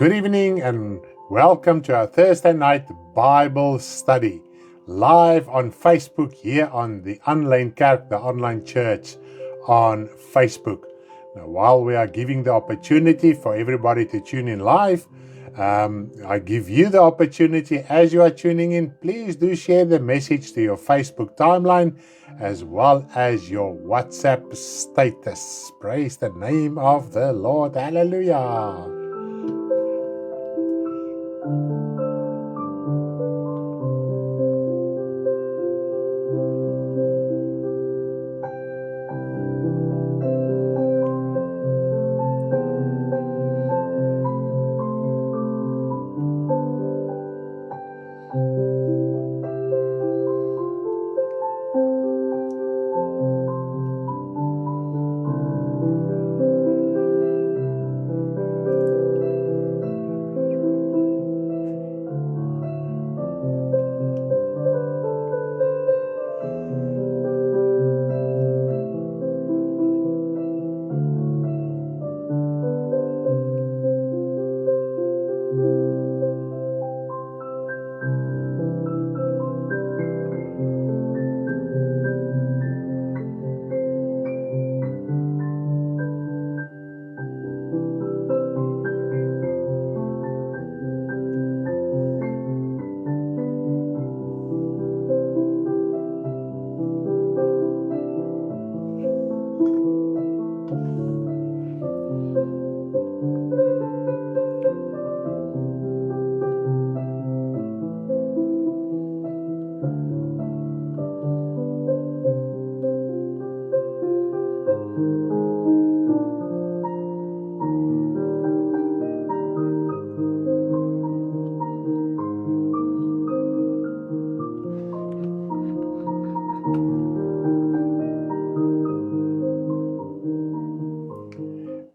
Good evening and welcome to our Thursday night Bible study live on Facebook here on the Online Kerk, the online church on Facebook. Now, while we are giving the opportunity for everybody to tune in live, I give you the opportunity as you are tuning in, please do share the message to your Facebook timeline as well as your WhatsApp status. Praise the name of the Lord. Hallelujah.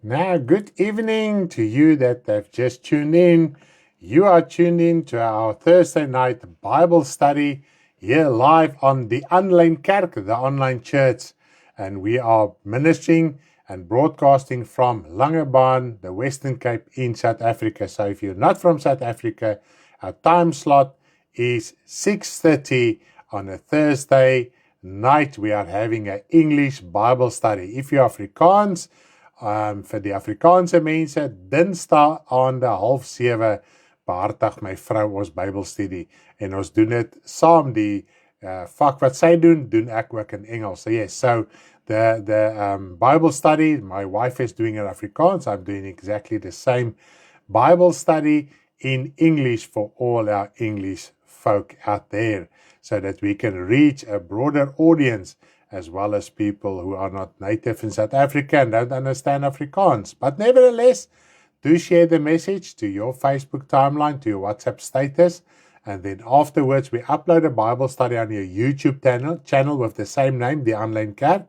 Now, good evening to you that have just tuned in. You are tuned in to our Thursday night Bible study here live on the Online Kerk, the online church. And we are ministering and broadcasting from Langebaan, the Western Cape in South Africa. So if you're not from South Africa, our time slot is 6:30 on a Thursday night. We are having an English Bible study. If you're Afrikaans, vir die Afrikaanse mense, Dinsdag aande 6:30 behartig my vrou ons Bybelstudie en ons doen dit saam. Die vak wat sy doen ek ook in Engels. So yes, so the Bible study, my wife is doing it Afrikaans. I'm doing exactly the same Bible study in English for all our English folk out there so that we can reach a broader audience as well as people who are not native in South Africa and don't understand Afrikaans. But nevertheless, do share the message to your Facebook timeline, to your WhatsApp status, and then afterwards we upload a Bible study on your YouTube channel with the same name, the Online Kerk.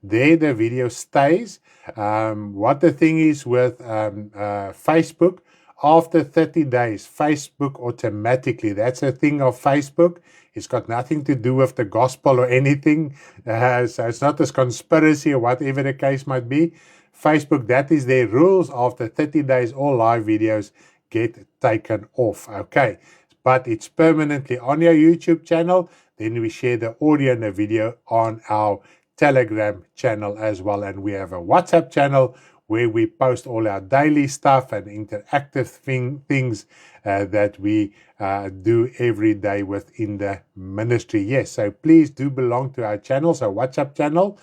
There the video stays. What the thing is with Facebook, after 30 days, Facebook automatically, that's a thing of Facebook. It's got nothing to do with the gospel or anything. So it's not a conspiracy or whatever the case might be. Facebook, that is their rules. After 30 days, all live videos get taken off. Okay. But it's permanently on your YouTube channel. Then we share the audio and the video on our Telegram channel as well. And we have a WhatsApp channel where we post all our daily stuff and interactive things that we do every day within the ministry. Yes, so please do belong to our channels, our WhatsApp channel.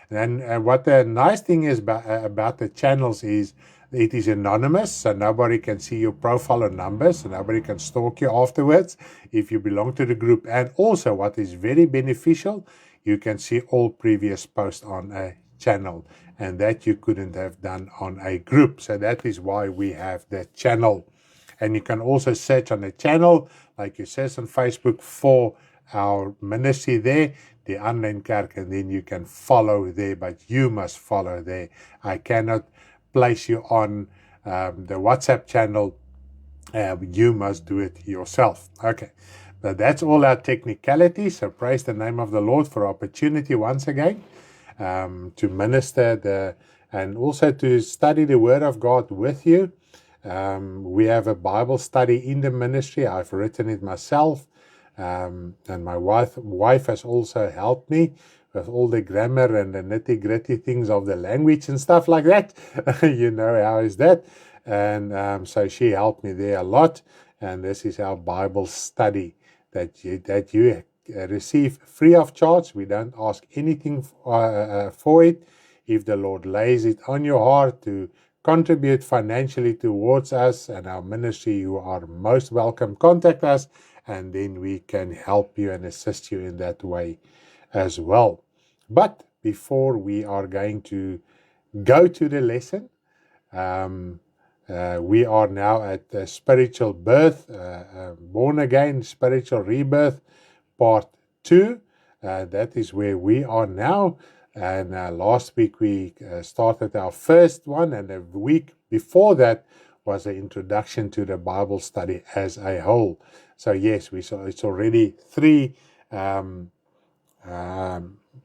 And what the nice thing is about the channels is it is anonymous, so nobody can see your profile or numbers, so nobody can stalk you afterwards if you belong to the group. And also what is very beneficial, you can see all previous posts on a channel, and that you couldn't have done on a group. So that is why we have the channel. And you can also search on the channel, like you says on Facebook, for our ministry there, the Online Kerk, and then you can follow there, but you must follow there. I cannot place you on the WhatsApp channel. You must do it yourself. Okay. But that's all our technicalities. So praise the name of the Lord for opportunity once again to minister and also to study the Word of God with you. We have a Bible study in the ministry. I've written it myself, and my wife has also helped me with all the grammar and the nitty-gritty things of the language and stuff like that. You know how is that? And so she helped me there a lot. And this is our Bible study that you receive free of charge. We don't ask anything for it. If the Lord lays it on your heart to contribute financially towards us and our ministry, you are most welcome. Contact us, and then we can help you and assist you in that way as well. But before we are going to go to the lesson, we are now at the spiritual birth, born again, spiritual rebirth, part 2. That is where we are now. And last week we started our first one, and the week before that was an introduction to the Bible study as a whole. So yes, we saw it's already 3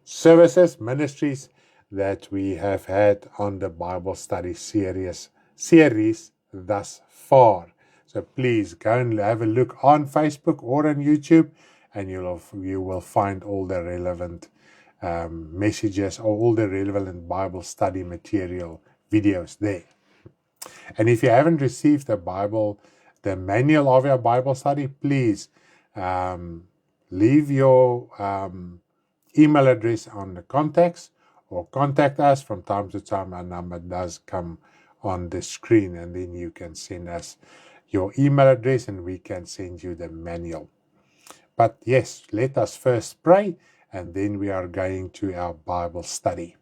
services, ministries that we have had on the Bible study series thus far. So please go and have a look on Facebook or on YouTube, and you will find all the relevant messages or all the relevant Bible study material videos there. And if you haven't received the manual of your Bible study, please leave your email address on the contacts or contact us. From time to time. Our number does come on the screen, and then you can send us your email address and we can send you the manual. But yes, let us first pray, and then we are going to our Bible study.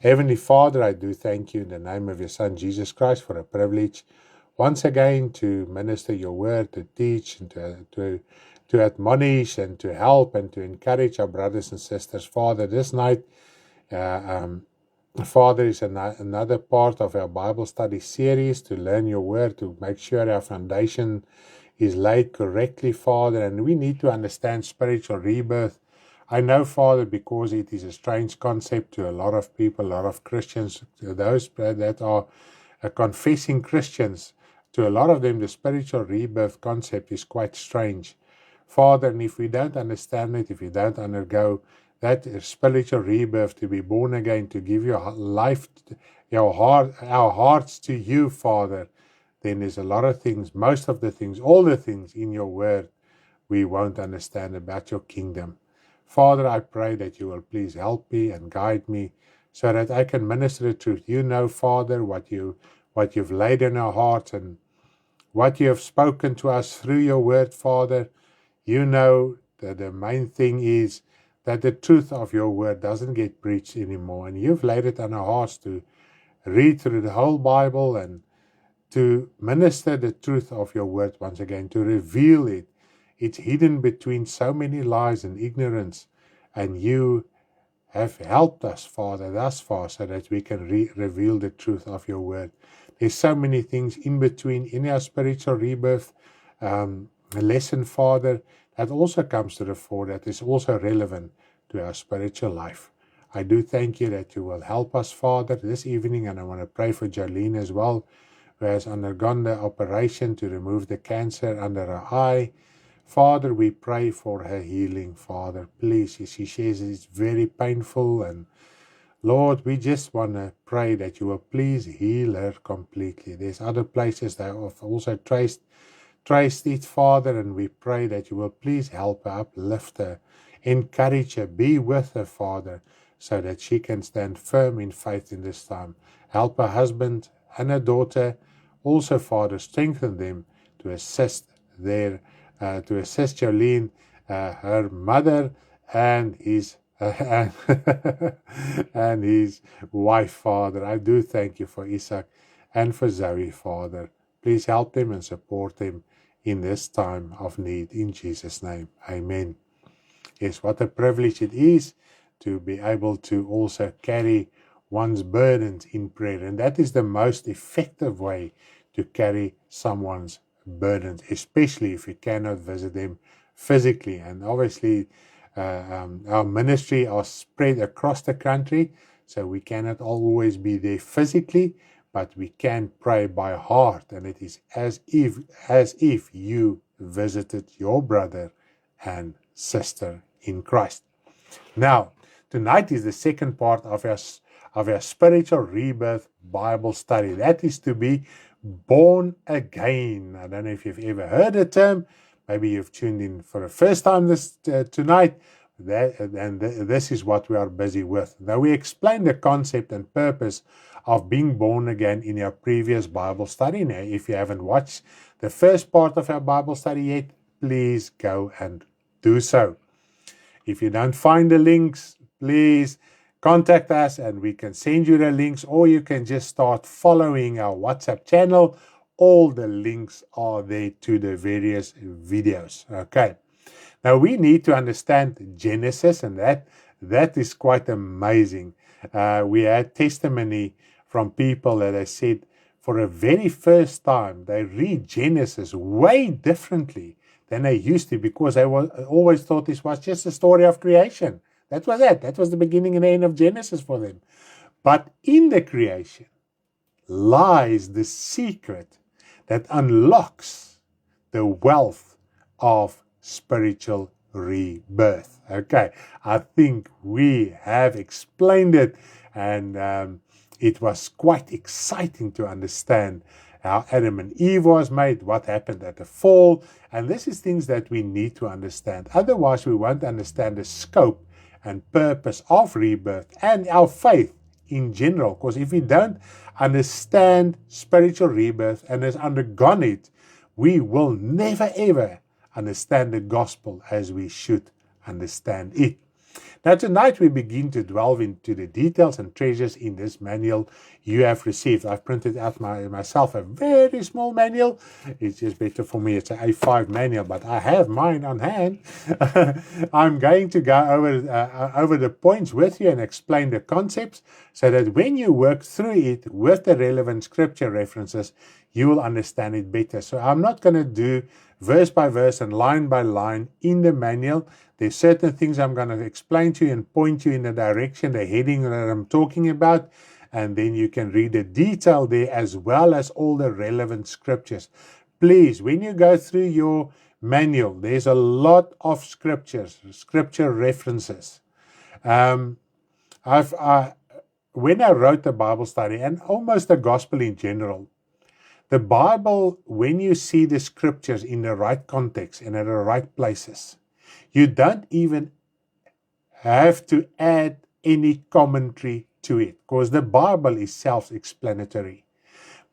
Heavenly Father, I do thank you in the name of your Son, Jesus Christ, for a privilege once again to minister your word, to teach, and to admonish, and to help, and to encourage our brothers and sisters. Father, this night, Father, is another part of our Bible study series to learn your word, to make sure our foundation is laid correctly, Father, and we need to understand spiritual rebirth. I know, Father, because it is a strange concept to a lot of people, a lot of Christians, to those that are confessing Christians, to a lot of them, the spiritual rebirth concept is quite strange. Father, and if we don't understand it, if we don't undergo that spiritual rebirth, to be born again, to give your life, our hearts to you, Father, then there's a lot of things, most of the things, all the things in your word we won't understand about your kingdom. Father, I pray that you will please help me and guide me so that I can minister the truth. You know, Father, what you've laid in our hearts and what you have spoken to us through your word, Father. You know that the main thing is that the truth of your word doesn't get preached anymore. And you've laid it on our hearts to read through the whole Bible and to minister the truth of your word once again, to reveal it. It's hidden between so many lies and ignorance, and you have helped us, Father, thus far, so that we can reveal the truth of your word. There's so many things in between in our spiritual rebirth lesson, Father, that also comes to the fore, that is also relevant to our spiritual life. I do thank you that you will help us, Father, this evening, and I want to pray for Jolene as well, who has undergone the operation to remove the cancer under her eye. Father, we pray for her healing, Father. Please, she says it's very painful, and Lord, we just want to pray that you will please heal her completely. There's other places that have also traced it, Father, and we pray that you will please help her, uplift her, encourage her, be with her, Father, so that she can stand firm in faith in this time. Help her husband and her daughter, also, Father, strengthen them to assist Jolene, her mother, and his and his wife, Father. I do thank you for Isaac and for Zoe, Father. Please help them and support them in this time of need. In Jesus' name, amen. Yes, what a privilege it is to be able to also carry one's burdens in prayer. And that is the most effective way to carry someone's burdens, especially if you cannot visit them physically. And obviously, our ministry are spread across the country, so we cannot always be there physically. but we can pray by heart, and it is as if you visited your brother and sister in Christ. Now, tonight is the second part of our spiritual rebirth Bible study. That is to be born again. I don't know if you've ever heard the term. Maybe you've tuned in for the first time tonight. This is what we are busy with. Now, we explained the concept and purpose of being born again in our previous Bible study. Now, if you haven't watched the first part of our Bible study yet, please go and do so. If you don't find the links, please contact us and we can send you the links, or you can just start following our WhatsApp channel. All the links are there to the various videos. Okay. Now we need to understand Genesis, and that is quite amazing. We had testimony from people that they said for the very first time they read Genesis way differently than they used to, because they always thought this was just a story of creation. That was it. That was the beginning and end of Genesis for them. But in the creation lies the secret that unlocks the wealth of spiritual rebirth. Okay, I think we have explained it, and it was quite exciting to understand how Adam and Eve was made, what happened at the fall, and this is things that we need to understand. Otherwise, we won't understand the scope and purpose of rebirth and our faith in general. Because if we don't understand spiritual rebirth and has undergone it, we will never ever understand the gospel as we should understand it. Now tonight we begin to delve into the details and treasures in this manual you have received. I've printed out myself a very small manual. It's just better for me. It's an A5 manual, but I have mine on hand. I'm going to go over the points with you and explain the concepts so that when you work through it with the relevant scripture references, you will understand it better. So I'm not going to do verse by verse and line by line in the manual. There's certain things I'm going to explain to you and point you in the direction, the heading that I'm talking about, and then you can read the detail there as well as all the relevant scriptures. Please, when you go through your manual, there's a lot of scripture references. When I wrote the Bible study, and almost the gospel in general, the Bible, when you see the scriptures in the right context and at the right places, you don't even have to add any commentary to it, because the Bible is self-explanatory.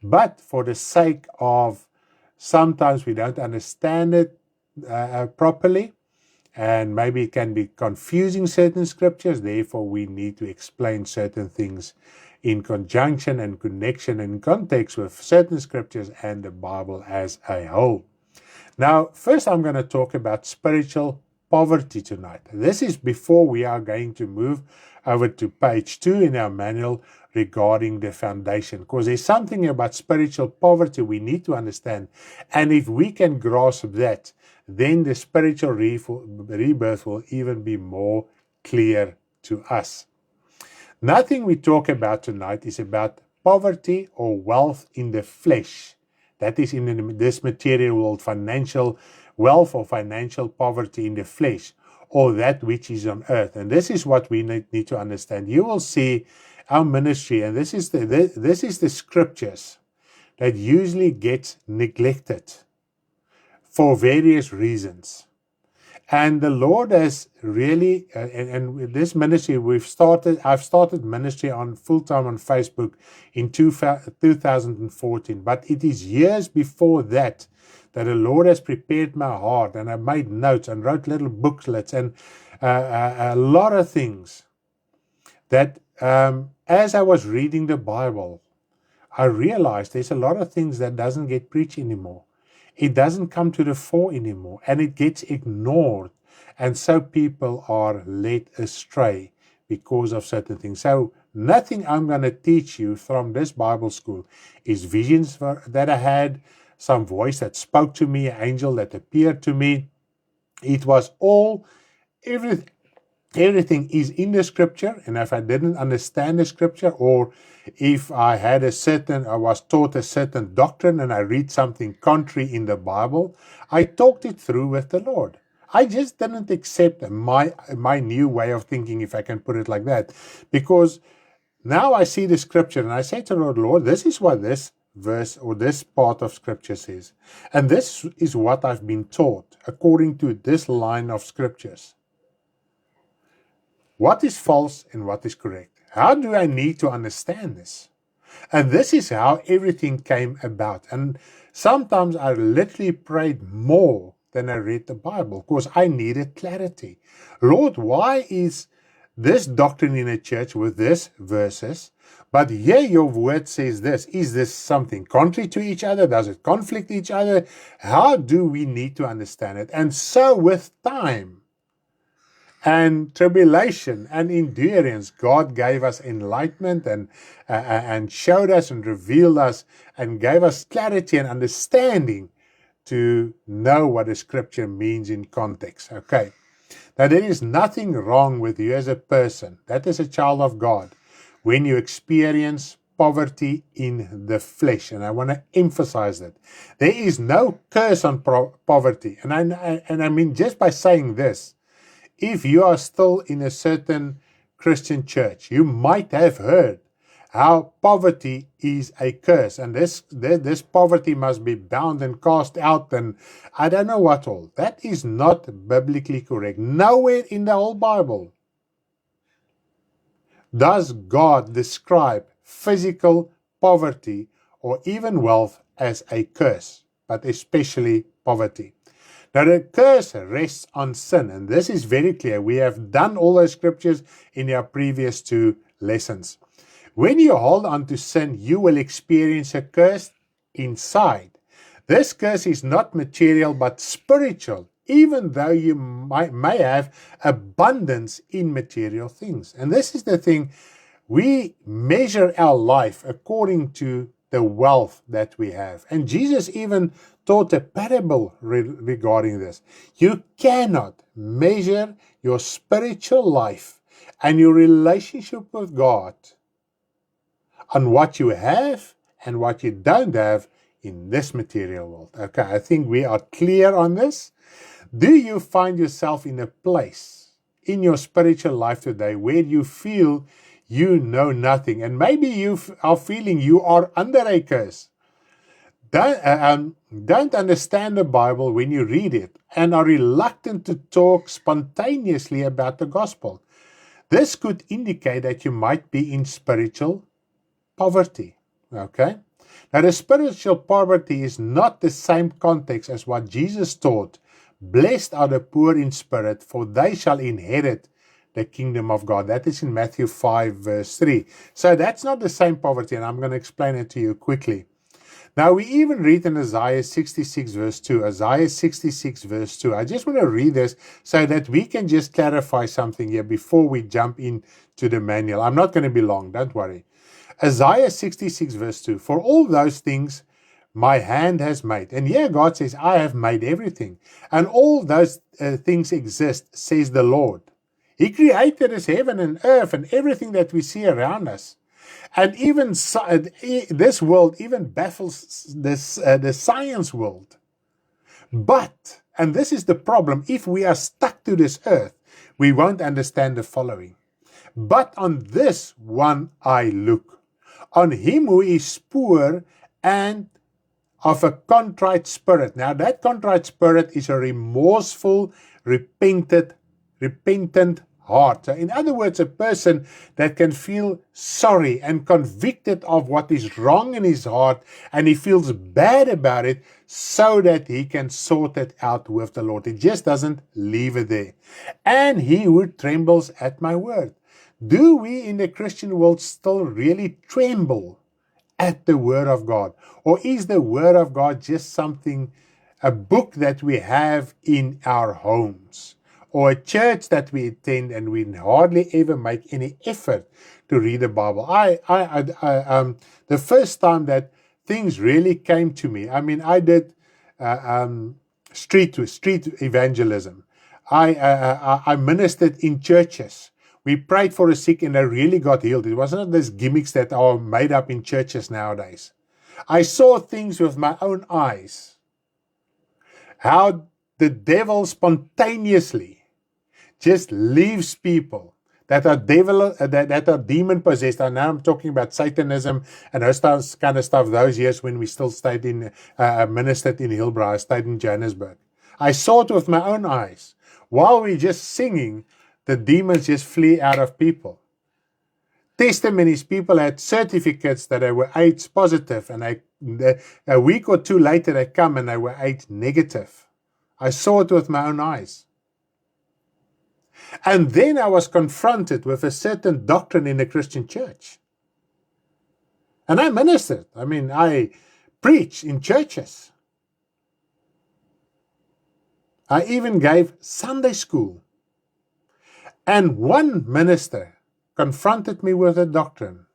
But for the sake of sometimes we don't understand it properly, and maybe it can be confusing certain scriptures, therefore we need to explain certain things in conjunction and connection and context with certain scriptures and the Bible as a whole. Now, first I'm going to talk about spiritual poverty tonight. This is before we are going to move over to page 2 in our manual regarding the foundation, because there's something about spiritual poverty we need to understand, and if we can grasp that, then the spiritual rebirth will even be more clear to us. Nothing we talk about tonight is about poverty or wealth in the flesh. That is in this material world, financial wealth or financial poverty in the flesh, or that which is on earth. And this is what we need to understand. You will see our ministry, and this is the scriptures that usually gets neglected for various reasons. And the Lord has really, and with this ministry, I've started ministry on full-time on Facebook in 2014. But it is years before that the Lord has prepared my heart, and I made notes and wrote little booklets and a lot of things that as I was reading the Bible, I realized there's a lot of things that doesn't get preached anymore. It doesn't come to the fore anymore, and it gets ignored. And so people are led astray because of certain things. So nothing I'm going to teach you from this Bible school is visions that I had, some voice that spoke to me, an angel that appeared to me. It was all, everything is in the scripture, and if I didn't understand the scripture, or if I was taught a certain doctrine and I read something contrary in the Bible, I talked it through with the Lord. I just didn't accept my new way of thinking, if I can put it like that, because now I see the scripture and I say to the Lord, Lord, this is what this verse or this part of scripture says, and this is what I've been taught according to this line of scriptures. What is false and what is correct? How do I need to understand this? And this is how everything came about. And sometimes I literally prayed more than I read the Bible because I needed clarity. Lord, why is this doctrine in a church with these verses, but here your word says this? Is this something contrary to each other? Does it conflict each other? How do we need to understand it? And so with time and tribulation and endurance, God gave us enlightenment and showed us and revealed us and gave us clarity and understanding to know what the scripture means in context. Okay. Now, there is nothing wrong with you as a person, that is a child of God, when you experience poverty in the flesh. And I want to emphasize that. There is no curse on poverty. And I mean, just by saying this, if you are still in a certain Christian church, you might have heard how poverty is a curse, and this poverty must be bound and cast out, and I don't know what all. That is not biblically correct. Nowhere in the whole Bible does God describe physical poverty or even wealth as a curse, but especially poverty. Now, the curse rests on sin, and this is very clear. We have done all those scriptures in our previous 2 lessons. When you hold on to sin, you will experience a curse inside. This curse is not material but spiritual, even though you may have abundance in material things. And this is the thing. We measure our life according to the wealth that we have. And Jesus even taught a parable regarding this. You cannot measure your spiritual life and your relationship with God on what you have and what you don't have in this material world. Okay, I think we are clear on this. Do you find yourself in a place in your spiritual life today where you feel you know nothing, and maybe you are feeling you are under a curse? Don't understand the Bible when you read it and are reluctant to talk spontaneously about the gospel. This could indicate that you might be in spiritual poverty. Okay? Now, the spiritual poverty is not the same context as what Jesus taught. Blessed are the poor in spirit, for they shall inherit the kingdom of God. That is in Matthew 5, verse 3. So that's not the same poverty, and I'm going to explain it to you quickly. Now, we even read in Isaiah 66, verse 2. Isaiah 66, verse 2. I just want to read this so that we can just clarify something here before we jump into the manual. I'm not going to be long, don't worry. Isaiah 66, verse 2. For all those things my hand has made. And here God says, I have made everything. And all those things exist, says the Lord. He created this heaven and earth and everything that we see around us. And even this world even baffles the science world. But, and this is the problem, if we are stuck to this earth, we won't understand the following. But on this one I look, on him who is poor and of a contrite spirit. Now that contrite spirit is a remorseful, repentant heart. So in other words, a person that can feel sorry and convicted of what is wrong in his heart, and he feels bad about it so that he can sort it out with the Lord. He just doesn't leave it there. And he who trembles at my word. Do we in the Christian world still really tremble at the word of God? Or is the word of God just something, a book that we have in our homes? Or a church that we attend and we hardly ever make any effort to read the Bible? The first time that things really came to me, I mean, I did street evangelism. I ministered in churches. We prayed for the sick and they really got healed. It wasn't these gimmicks that are made up in churches nowadays. I saw things with my own eyes. How the devil spontaneously just leaves people that are demon possessed. And now I'm talking about Satanism and those kind of stuff. Those years when we still stayed in, ministered in Hillbrow, I stayed in Johannesburg. I saw it with my own eyes. While we just singing, the demons just flee out of people. Testimonies, people had certificates that they were AIDS positive, and a week or two later they come and they were AIDS negative. I saw it with my own eyes. And then I was confronted with a certain doctrine in the Christian church. And I ministered. I mean, I preached in churches. I even gave Sunday school. And one minister confronted me with a doctrine.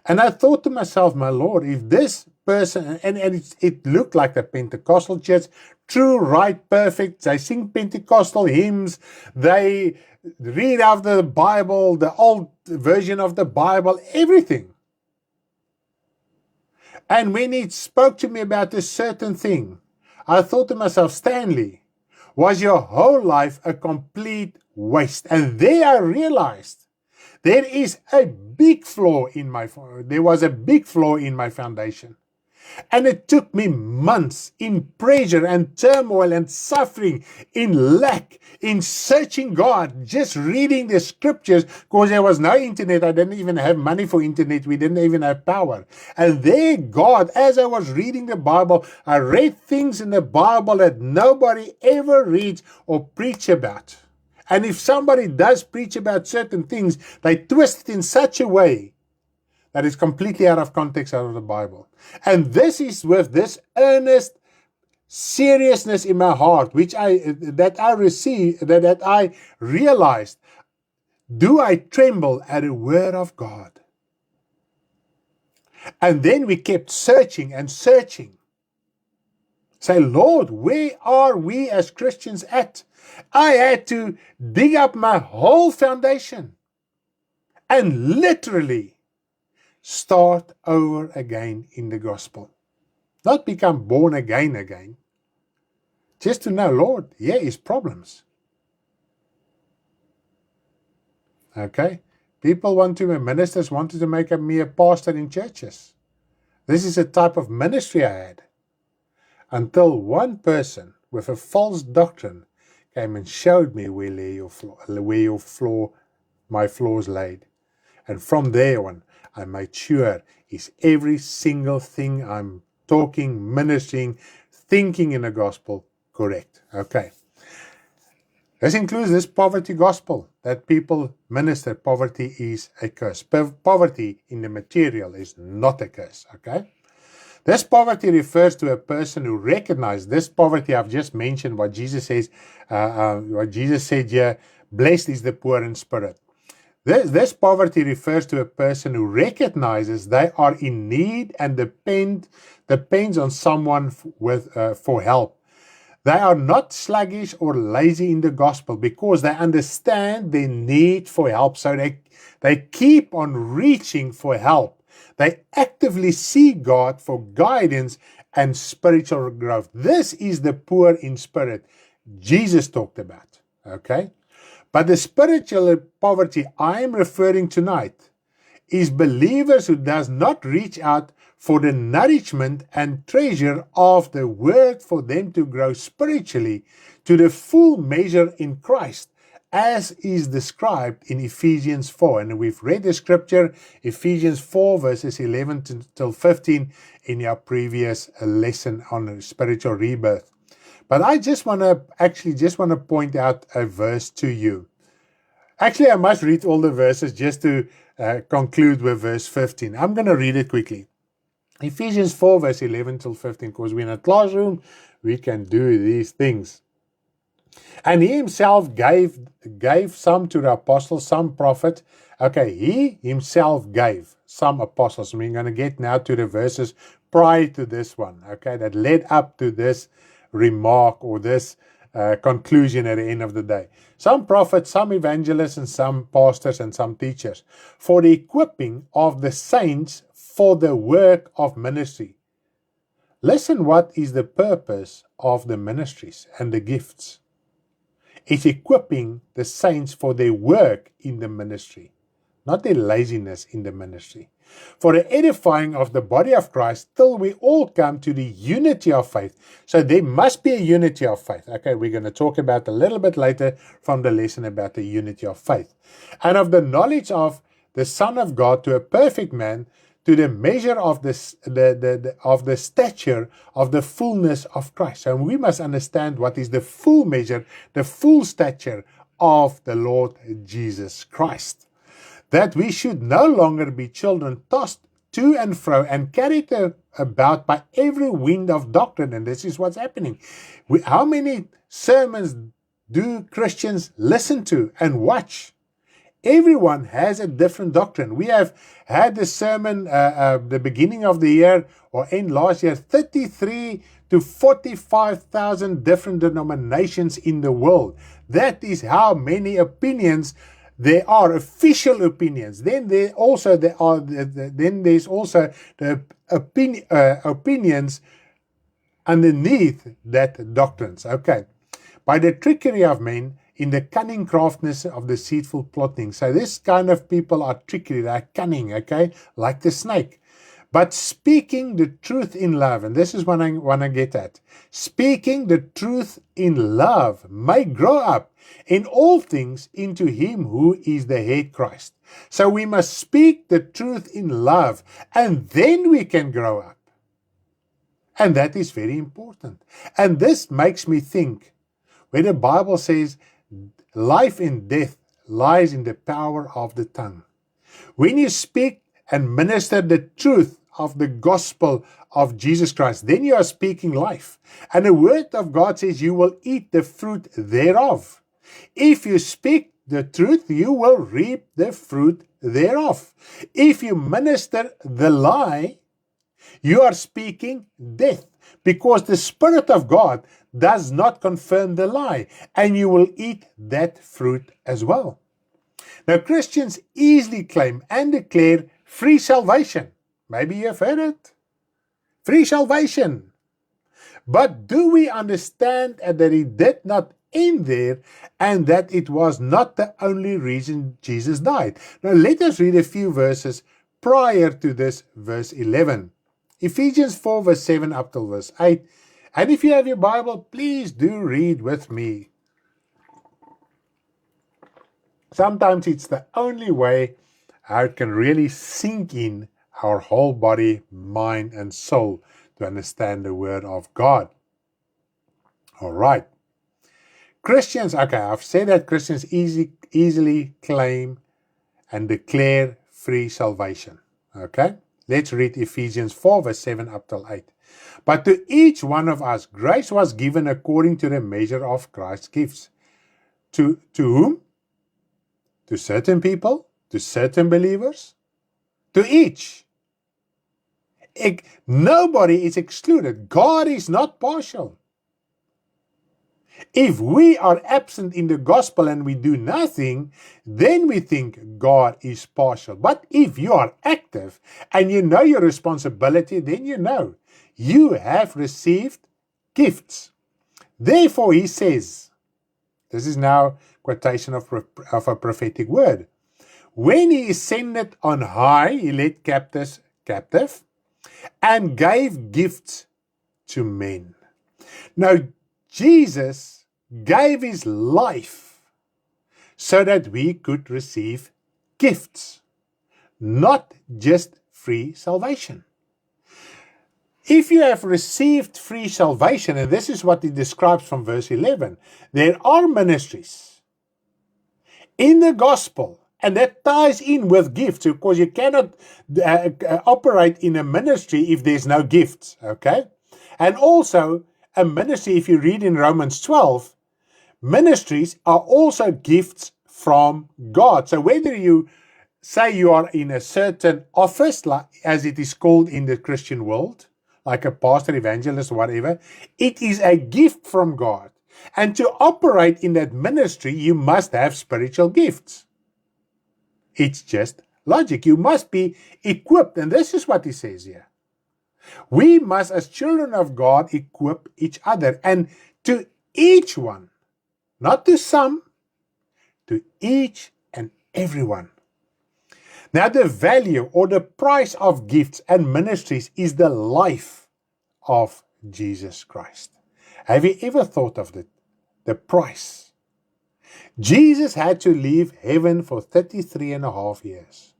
And I thought to myself, my Lord, if this person, and it looked like the Pentecostal church, true, right, perfect, they sing Pentecostal hymns, they read out the Bible, the old version of the Bible, everything. And when he spoke to me about a certain thing, I thought to myself, Stanley, was your whole life a complete waste? And there I realized there was a big flaw in my foundation. And it took me months in pressure and turmoil and suffering, in lack, in searching God, just reading the scriptures, because there was no internet. I didn't even have money for internet. We didn't even have power. And there God, as I was reading the Bible, I read things in the Bible that nobody ever reads or preach about. And if somebody does preach about certain things, they twist it in such a way that is completely out of context out of the Bible. And this is with this earnest seriousness in my heart, that I realized, do I tremble at a word of God? And then we kept searching and searching. Say, Lord, where are we as Christians at? I had to dig up my whole foundation and literally start over again in the gospel. Not become born again. Just to know, Lord, here is problems. Okay? Ministers wanted to make me a pastor in churches. This is a type of ministry I had. Until one person with a false doctrine came and showed me where my flaws laid. And from there on, I made sure is every single thing I'm talking, ministering, thinking in the gospel correct. Okay. This includes this poverty gospel that people minister. Poverty is a curse. Poverty in the material is not a curse. Okay. This poverty refers to a person who recognizes this poverty. I've just mentioned what Jesus says. What Jesus said here, blessed is the poor in spirit. This poverty refers to a person who recognizes they are in need and depends on someone for help. They are not sluggish or lazy in the gospel because they understand their need for help. So they keep on reaching for help. They actively seek God for guidance and spiritual growth. This is the poor in spirit Jesus talked about. Okay? But the spiritual poverty I am referring tonight is believers who does not reach out for the nourishment and treasure of the word for them to grow spiritually to the full measure in Christ, as is described in Ephesians 4. And we've read the scripture, Ephesians 4, verses 11 till 15, in our previous lesson on spiritual rebirth. But I just want to point out a verse to you. Actually, I must read all the verses just to conclude with verse 15. I'm going to read it quickly. Ephesians 4, verse 11 till 15, because we're in a classroom, we can do these things. And he himself gave some to the apostles, some prophet. Okay, he himself gave some apostles. We're going to get now to the verses prior to this one, okay, that led up to this remark or this conclusion at the end of the day. Some prophets, some evangelists, and some pastors and some teachers, for the equipping of the saints for the work of ministry. Listen, what is the purpose of the ministries and the gifts? It's equipping the saints for their work in the ministry, not their laziness in the ministry. For the edifying of the body of Christ, till we all come to the unity of faith. So there must be a unity of faith. Okay, we're going to talk about a little bit later from the lesson about the unity of faith. And of the knowledge of the Son of God, to a perfect man, to the measure of the stature of the fullness of Christ. And we must understand what is the full measure, the full stature of the Lord Jesus Christ. That we should no longer be children tossed to and fro and carried about by every wind of doctrine. And this is what's happening. How many sermons do Christians listen to and watch? Everyone has a different doctrine. We have had the sermon the beginning of the year or end last year, 33 to 45,000 different denominations in the world. That is how many opinions there are, official opinions. Then there's also the opinions underneath that doctrines. Okay, by the trickery of men, in the cunning craftiness of deceitful plotting. So this kind of people are trickery, they're cunning, okay, like the snake. But speaking the truth in love, and this is what I want to get at. Speaking the truth in love may grow up in all things into him who is the head, Christ. So we must speak the truth in love, and then we can grow up. And that is very important. And this makes me think, when the Bible says, life and death lies in the power of the tongue. When you speak and minister the truth of the gospel of Jesus Christ, then you are speaking life. And the word of God says you will eat the fruit thereof. If you speak the truth, you will reap the fruit thereof. If you minister the lie, you are speaking death, because the Spirit of God does not confirm the lie, and you will eat that fruit as well. Now, Christians easily claim and declare free salvation. Maybe you've heard it. Free salvation. But do we understand that it did not end there, and that it was not the only reason Jesus died? Now, let us read a few verses prior to this, verse 11. Ephesians 4, verse 7 up till verse 8. And if you have your Bible, please do read with me. Sometimes it's the only way how it can really sink in our whole body, mind, and soul to understand the Word of God. All right. Christians, okay, I've said that Christians easily claim and declare free salvation. Okay? Let's read Ephesians 4, verse 7 up till 8. But to each one of us, grace was given according to the measure of Christ's gifts. To whom? To certain people? To certain believers? To each. Nobody is excluded. God is not partial. If we are absent in the gospel and we do nothing, then we think God is partial. But if you are active and you know your responsibility, then you know you have received gifts. Therefore, he says, this is now quotation of a prophetic word. When he ascended on high, he led captives captive and gave gifts to men. Now, Jesus gave his life so that we could receive gifts, not just free salvation. If you have received free salvation, and this is what he describes from verse 11, there are ministries in the gospel, and that ties in with gifts, because you cannot operate in a ministry if there's no gifts, okay? And also, a ministry, if you read in Romans 12, ministries are also gifts from God. So whether you say you are in a certain office, like, as it is called in the Christian world, like a pastor, evangelist, whatever, it is a gift from God. And to operate in that ministry, you must have spiritual gifts. It's just logic. You must be equipped. And this is what he says here. We must, as children of God, equip each other. And to each one, not to some, to each and everyone. Now, the value or the price of gifts and ministries is the life of Jesus Christ. Have you ever thought of the price? Jesus had to leave heaven for 33 and a half years.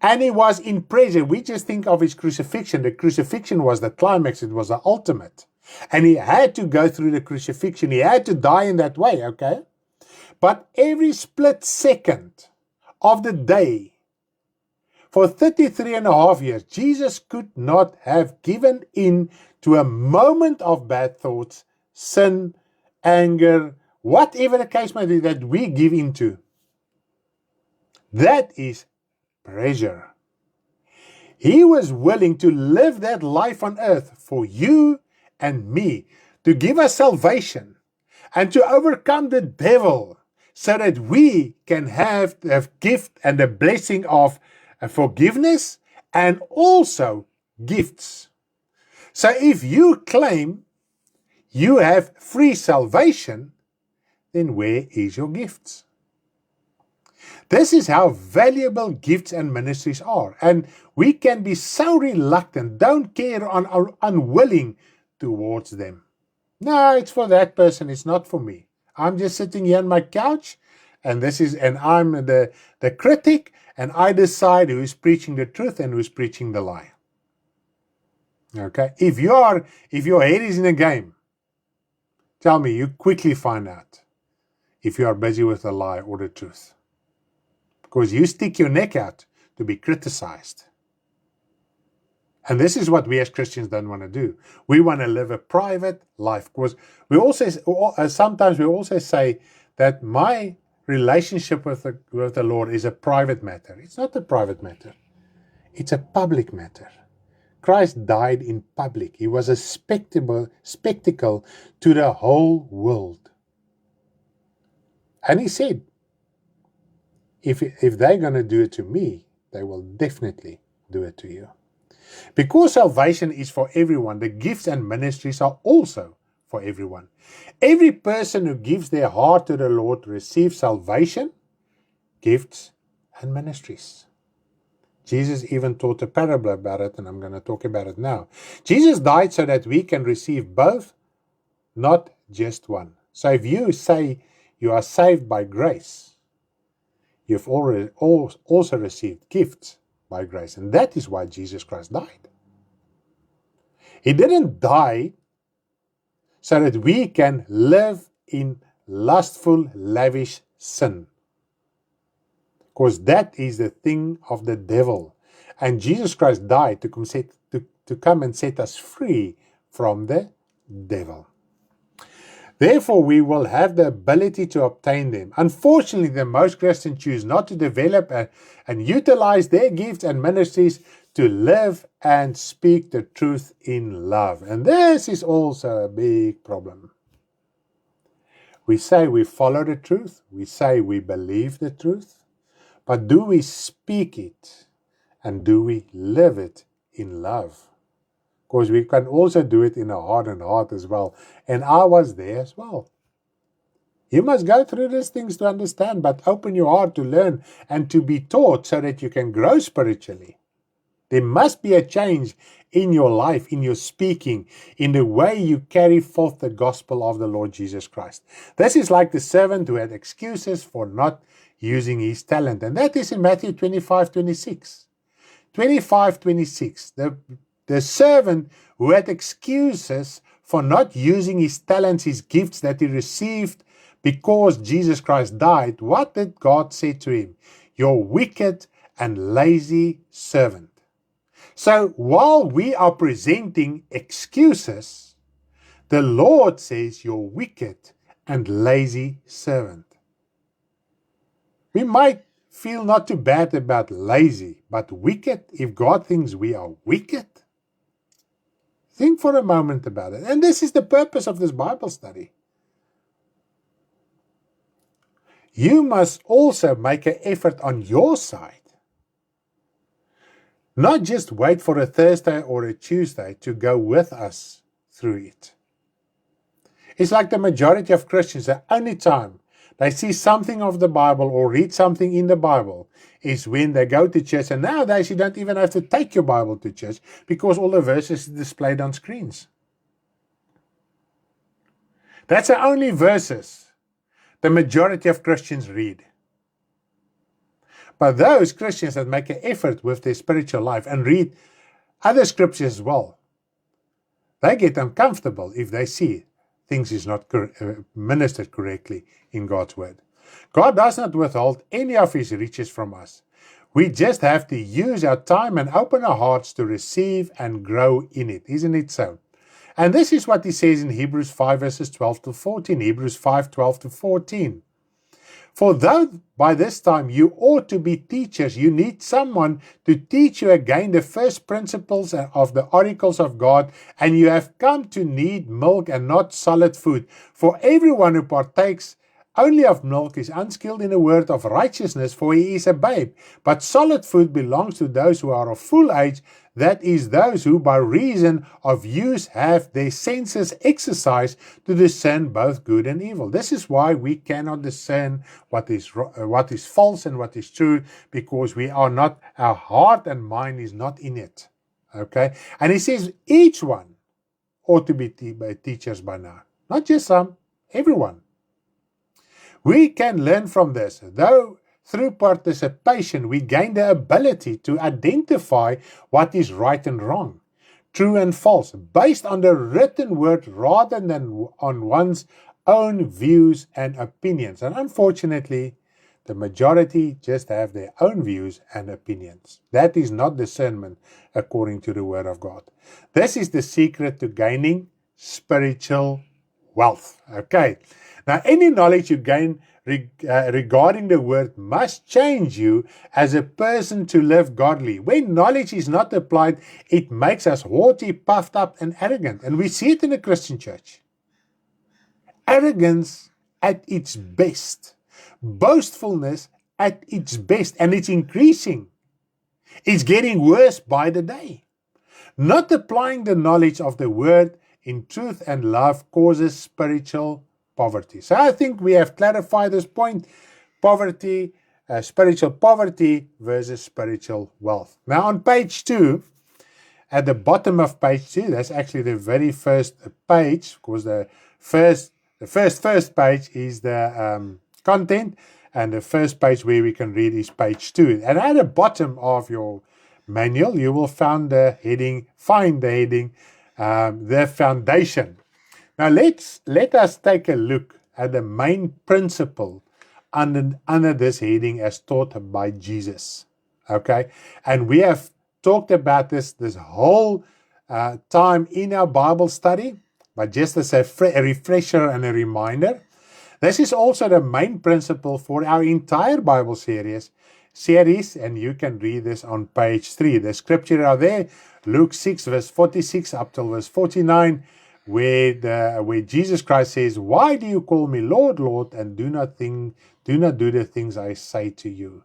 And he was in prison. We just think of his crucifixion. The crucifixion was the climax. It was the ultimate. And he had to go through the crucifixion. He had to die in that way, okay? But every split second of the day, for 33 and a half years, Jesus could not have given in to a moment of bad thoughts, sin, anger, whatever the case may be that we give into. That is pressure. He was willing to live that life on earth for you and me, to give us salvation and to overcome the devil so that we can have the gift and the blessing of forgiveness and also gifts. So if you claim you have free salvation, then where is your gifts? This is how valuable gifts and ministries are. And we can be so reluctant, don't care, or unwilling towards them. No, it's for that person. It's not for me. I'm just sitting here on my couch, and I'm the critic, and I decide who is preaching the truth and who is preaching the lie. Okay? If your head is in a game, tell me, you quickly find out if you are busy with the lie or the truth. Because you stick your neck out to be criticized. And this is what we as Christians don't want to do. We want to live a private life. Because sometimes we also say that my relationship with the Lord is a private matter. It's not a private matter. It's a public matter. Christ died in public. He was a spectacle to the whole world. And he said, if they're going to do it to me, they will definitely do it to you. Because salvation is for everyone, the gifts and ministries are also for everyone. Every person who gives their heart to the Lord receives salvation, gifts, and ministries. Jesus even taught a parable about it, and I'm going to talk about it now. Jesus died so that we can receive both, not just one. So if you say you are saved by grace, you've already also received gifts by grace. And that is why Jesus Christ died. He didn't die so that we can live in lustful, lavish sin. Because that is the thing of the devil. And Jesus Christ died to come and set us free from the devil. Therefore, we will have the ability to obtain them. Unfortunately, most Christians choose not to develop and utilize their gifts and ministries to live and speak the truth in love. And this is also a big problem. We say we follow the truth. We say we believe the truth. But do we speak it? And do we live it in love? Because we can also do it in a hardened heart as well. And I was there as well. You must go through these things to understand, but open your heart to learn and to be taught so that you can grow spiritually. There must be a change in your life, in your speaking, in the way you carry forth the gospel of the Lord Jesus Christ. This is like the servant who had excuses for not using his talent. And that is in Matthew 25:26. 25:26. The servant who had excuses for not using his talents, his gifts that he received because Jesus Christ died, what did God say to him? Your wicked and lazy servant. So while we are presenting excuses, the Lord says, your wicked and lazy servant. We might feel not too bad about lazy, but wicked, if God thinks we are wicked, think for a moment about it. And this is the purpose of this Bible study. you must also make an effort on your side. Not just wait for a Thursday or a Tuesday to go with us through it. It's like the majority of Christians, the only time they see something of the Bible or read something in the Bible is when they go to church. And nowadays you don't even have to take your Bible to church because all the verses are displayed on screens. That's the only verses the majority of Christians read. But those Christians that make an effort with their spiritual life and read other scriptures as well, they get uncomfortable if they see things is not ministered correctly in God's word. God does not withhold any of his riches from us. We just have to use our time and open our hearts to receive and grow in it. Isn't it so? And this is what he says in Hebrews 5 verses 12 to 14. Hebrews 5, 12 to 14. For though by this time you ought to be teachers, you need someone to teach you again the first principles of the oracles of God, and you have come to need milk and not solid food. For everyone who partakes only of milk is unskilled in the word of righteousness, for he is a babe. But solid food belongs to those who are of full age, that is, those who by reason of use have their senses exercised to discern both good and evil. This is why we cannot discern what is false and what is true, because our heart and mind is not in it. Okay? And he says each one ought to be teachers by now. Not just some, everyone. We can learn from this, though through participation we gain the ability to identify what is right and wrong, true and false, based on the written word rather than on one's own views and opinions. And unfortunately, the majority just have their own views and opinions. That is not discernment according to the word of God. This is the secret to gaining spiritual wealth. Okay. Now, any knowledge you gain regarding the word must change you as a person to live godly. When knowledge is not applied, it makes us haughty, puffed up, and arrogant. And we see it in the Christian church. Arrogance at its best. Boastfulness at its best. And it's increasing. It's getting worse by the day. Not applying the knowledge of the word in truth and love causes spiritual poverty. So I think we have clarified this point. Poverty, spiritual poverty versus spiritual wealth. Now on page 2, at the bottom of page 2, that's actually the very first page, because the first page is the content, and the first page where we can read is page 2. And at the bottom of your manual, you will find the heading, the foundation. Now let us take a look at the main principle under this heading as taught by Jesus. Okay, and we have talked about this whole time in our Bible study, but just as a refresher and a reminder, this is also the main principle for our entire Bible series, and you can read this on page 3. The scripture are there, Luke 6 verse 46 up till verse 49. Where Jesus Christ says, "Why do you call me Lord, Lord, and do not do the things I say to you?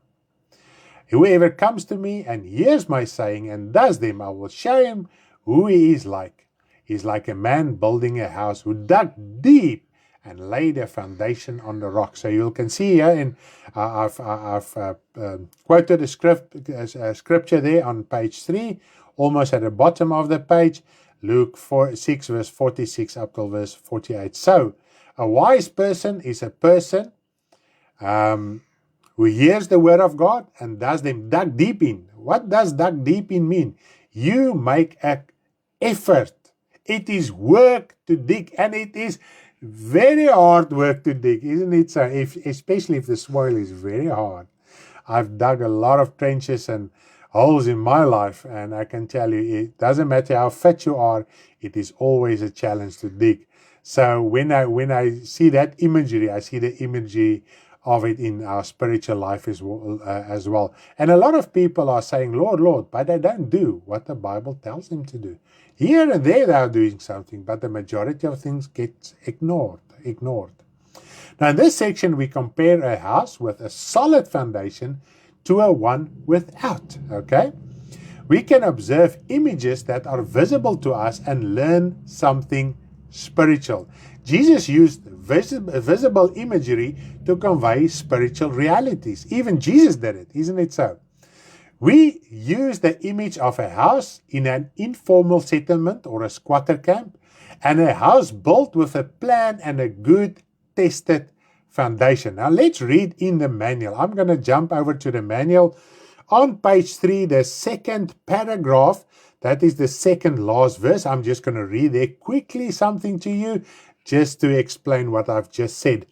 Whoever comes to me and hears my saying and does them, I will show him who he is like. He's like a man building a house who dug deep and laid a foundation on the rock." So you can see here, and I've quoted a scripture there on page 3, almost at the bottom of the page. Luke 6 verse 46 up till verse 48. So, a wise person is a person who hears the word of God and does them, dug deep in. What does dug deep in mean? You make an effort. It is work to dig, and it is very hard work to dig, isn't it? So, especially if the soil is very hard. I've dug a lot of trenches and holes in my life, and I can tell you, it doesn't matter how fit you are, it is always a challenge to dig. So when I see that imagery, I see the imagery of it in our spiritual life as well. And a lot of people are saying, "Lord, Lord," but they don't do what the Bible tells them to do. Here and there they are doing something, but the majority of things get ignored. Now, in this section, we compare a house with a solid foundation to a one without, okay? We can observe images that are visible to us and learn something spiritual. Jesus used visible imagery to convey spiritual realities. Even Jesus did it, isn't it so? We use the image of a house in an informal settlement or a squatter camp, and a house built with a plan and a good tested foundation. Now let's read in the manual. I'm going to jump over to the manual. On page 3, the second paragraph, that is the second last verse. I'm just going to read there quickly something to you just to explain what I've just said.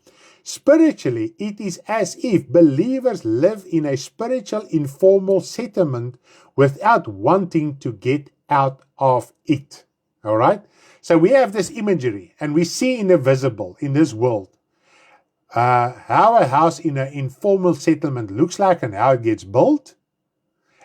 Spiritually, it is as if believers live in a spiritual informal settlement without wanting to get out of it. All right? So we have this imagery, and we see in the visible, in this world, how a house in an informal settlement looks like and how it gets built,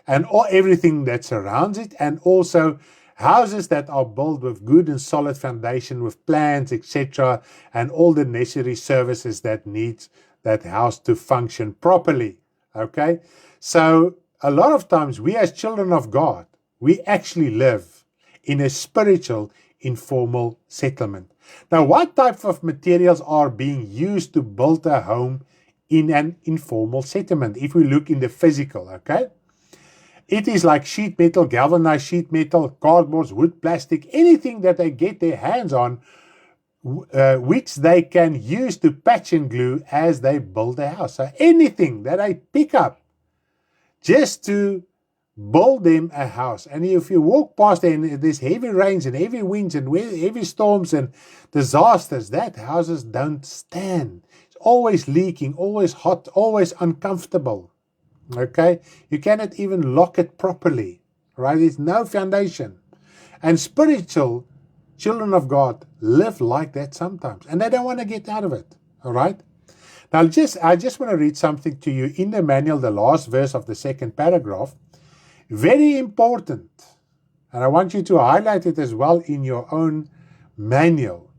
and everything that surrounds it, and also houses that are built with good and solid foundation, with plans, etc., and all the necessary services that needs that house to function properly. Okay? So a lot of times we as children of God, we actually live in a spiritual informal settlement. Now, what type of materials are being used to build a home in an informal settlement? If we look in the physical, okay? It is like sheet metal, galvanized sheet metal, cardboards, wood, plastic, anything that they get their hands on, which they can use to patch and glue as they build a house. So anything that I pick up just to build them a house. And if you walk past there and there's heavy rains and heavy winds and heavy storms and disasters, that houses don't stand. It's always leaking, always hot, always uncomfortable. Okay? You cannot even lock it properly. Right? There's no foundation. And spiritual children of God live like that sometimes. And they don't want to get out of it. All right? Now, I just want to read something to you in the manual, the last verse of the second paragraph. Very important. And I want you to highlight it as well in your own manual.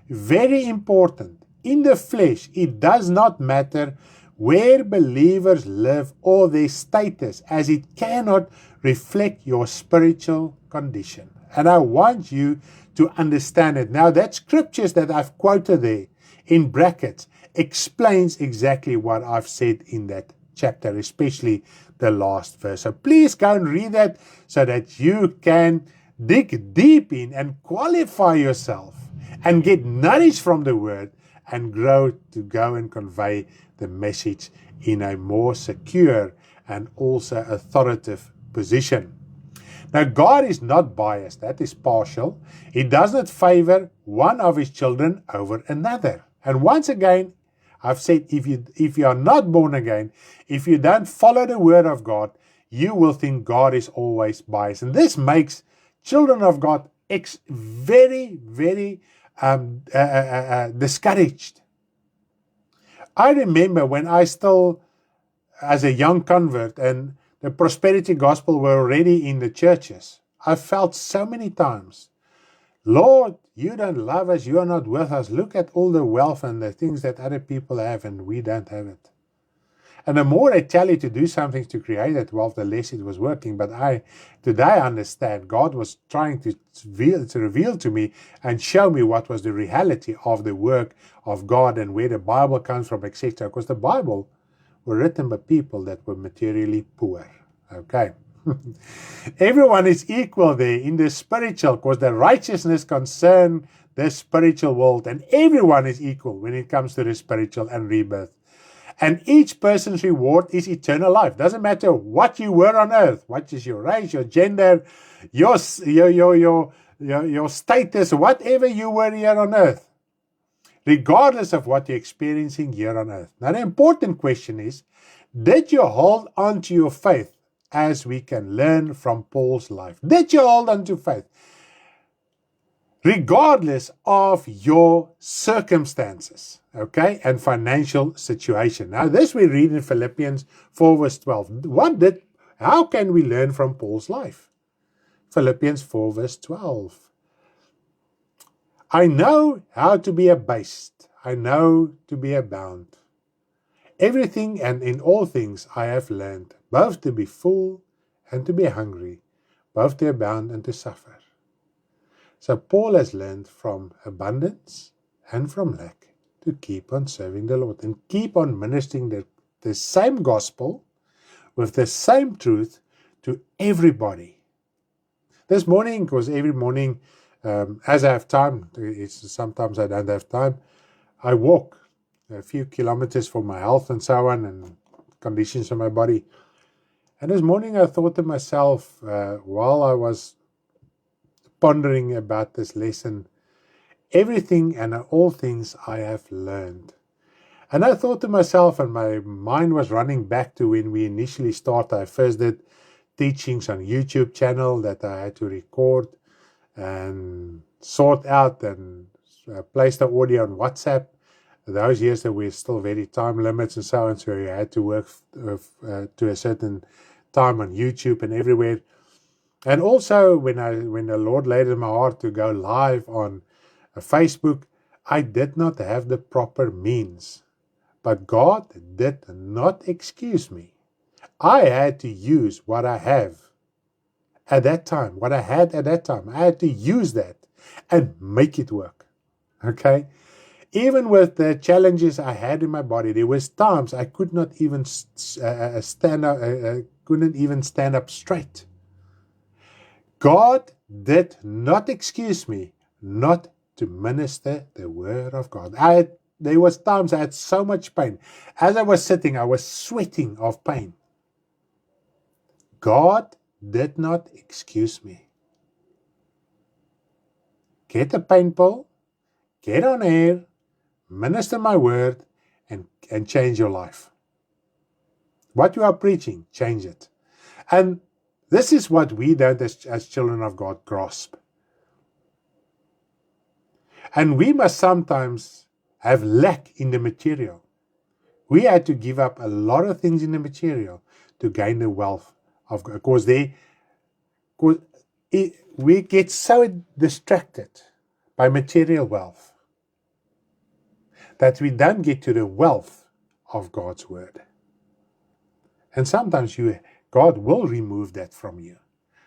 Very important. In the flesh, it does not matter where believers live or their status, as it cannot reflect your spiritual condition. And I want you to understand it. Now, that scriptures that I've quoted there in brackets explains exactly what I've said in that chapter, especially the last verse. So please go and read that so that you can dig deep in and qualify yourself and get nourished from the word and grow to go and convey the message in a more secure and also authoritative position. Now, God is not biased. That is partial. He does not favor one of his children over another. And once again, I've said, if you are not born again, if you don't follow the word of God, you will think God is always biased. And this makes children of God very, very discouraged. I remember when I still, as a young convert, and the prosperity gospel were already in the churches, I felt so many times, Lord, you don't love us, you are not with us. Look at all the wealth and the things that other people have and we don't have it. And the more I tell you to do something to create that wealth, the less it was working. But today I understand God was trying to reveal to me and show me what was the reality of the work of God and where the Bible comes from, etc. Because the Bible were written by people that were materially poor. Okay. Everyone is equal there in the spiritual, because the righteousness concern the spiritual world, and everyone is equal when it comes to the spiritual and rebirth. And each person's reward is eternal life. Doesn't matter what you were on earth, what is your race, your gender, your status, whatever you were here on earth, regardless of what you're experiencing here on earth. Now, the important question is, did you hold on to your faith, as we can learn from Paul's life? Did you hold on to faith, regardless of your circumstances, okay, and financial situation? Now, this we read in Philippians 4 verse 12. How can we learn from Paul's life? Philippians 4 verse 12. I know how to be abased. I know to be abound. Everything and in all things I have learned, both to be full and to be hungry, both to abound and to suffer. So Paul has learned from abundance and from lack to keep on serving the Lord and keep on ministering the same gospel with the same truth to everybody. This morning, because every morning, as I have time, sometimes I don't have time, I walk a few kilometers for my health and so on and conditions of my body. And this morning I thought to myself, while I was pondering about this lesson, everything and all things I have learned. And I thought to myself, and my mind was running back to when we initially started. I first did teachings on YouTube channel that I had to record and sort out and place the audio on WhatsApp. Those years that we're still very time limits and so on, so you had to work to a certain time on YouTube and everywhere. And also when the Lord laid it in my heart to go live on Facebook, I did not have the proper means. But God did not excuse me. I had to use what I have at that time, what I had at that time. I had to use that and make it work. Okay? Even with the challenges I had in my body, there was times I could not even stand up straight. God did not excuse me not to minister the word of God. There was times I had so much pain. As I was sitting, I was sweating of pain. God did not excuse me. Get a pain pill, get on air, minister my word, and change your life. What you are preaching, change it. And this is what we don't, as children of God, grasp. And we must sometimes have lack in the material. We had to give up a lot of things in the material to gain the wealth of God. Because we get so distracted by material wealth that we don't get to the wealth of God's word. And sometimes God will remove that from you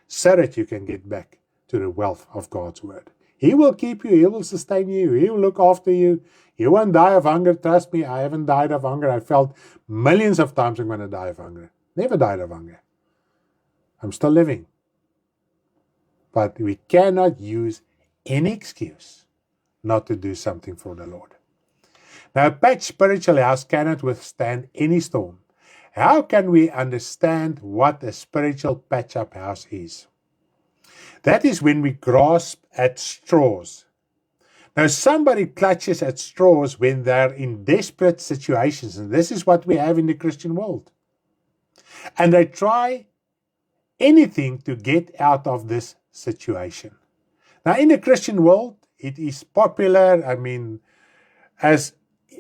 so that you can get back to the wealth of God's word. He will keep you. He will sustain you. He will look after you. You won't die of hunger. Trust me, I haven't died of hunger. I felt millions of times I'm going to die of hunger. Never died of hunger. I'm still living. But we cannot use any excuse not to do something for the Lord. Now, a patched spiritual house cannot withstand any storm. How can we understand what a spiritual patch-up house is? That is when we grasp at straws. Now, somebody clutches at straws when they're in desperate situations, and this is what we have in the Christian world. And they try anything to get out of this situation. Now, in the Christian world, it is popular. As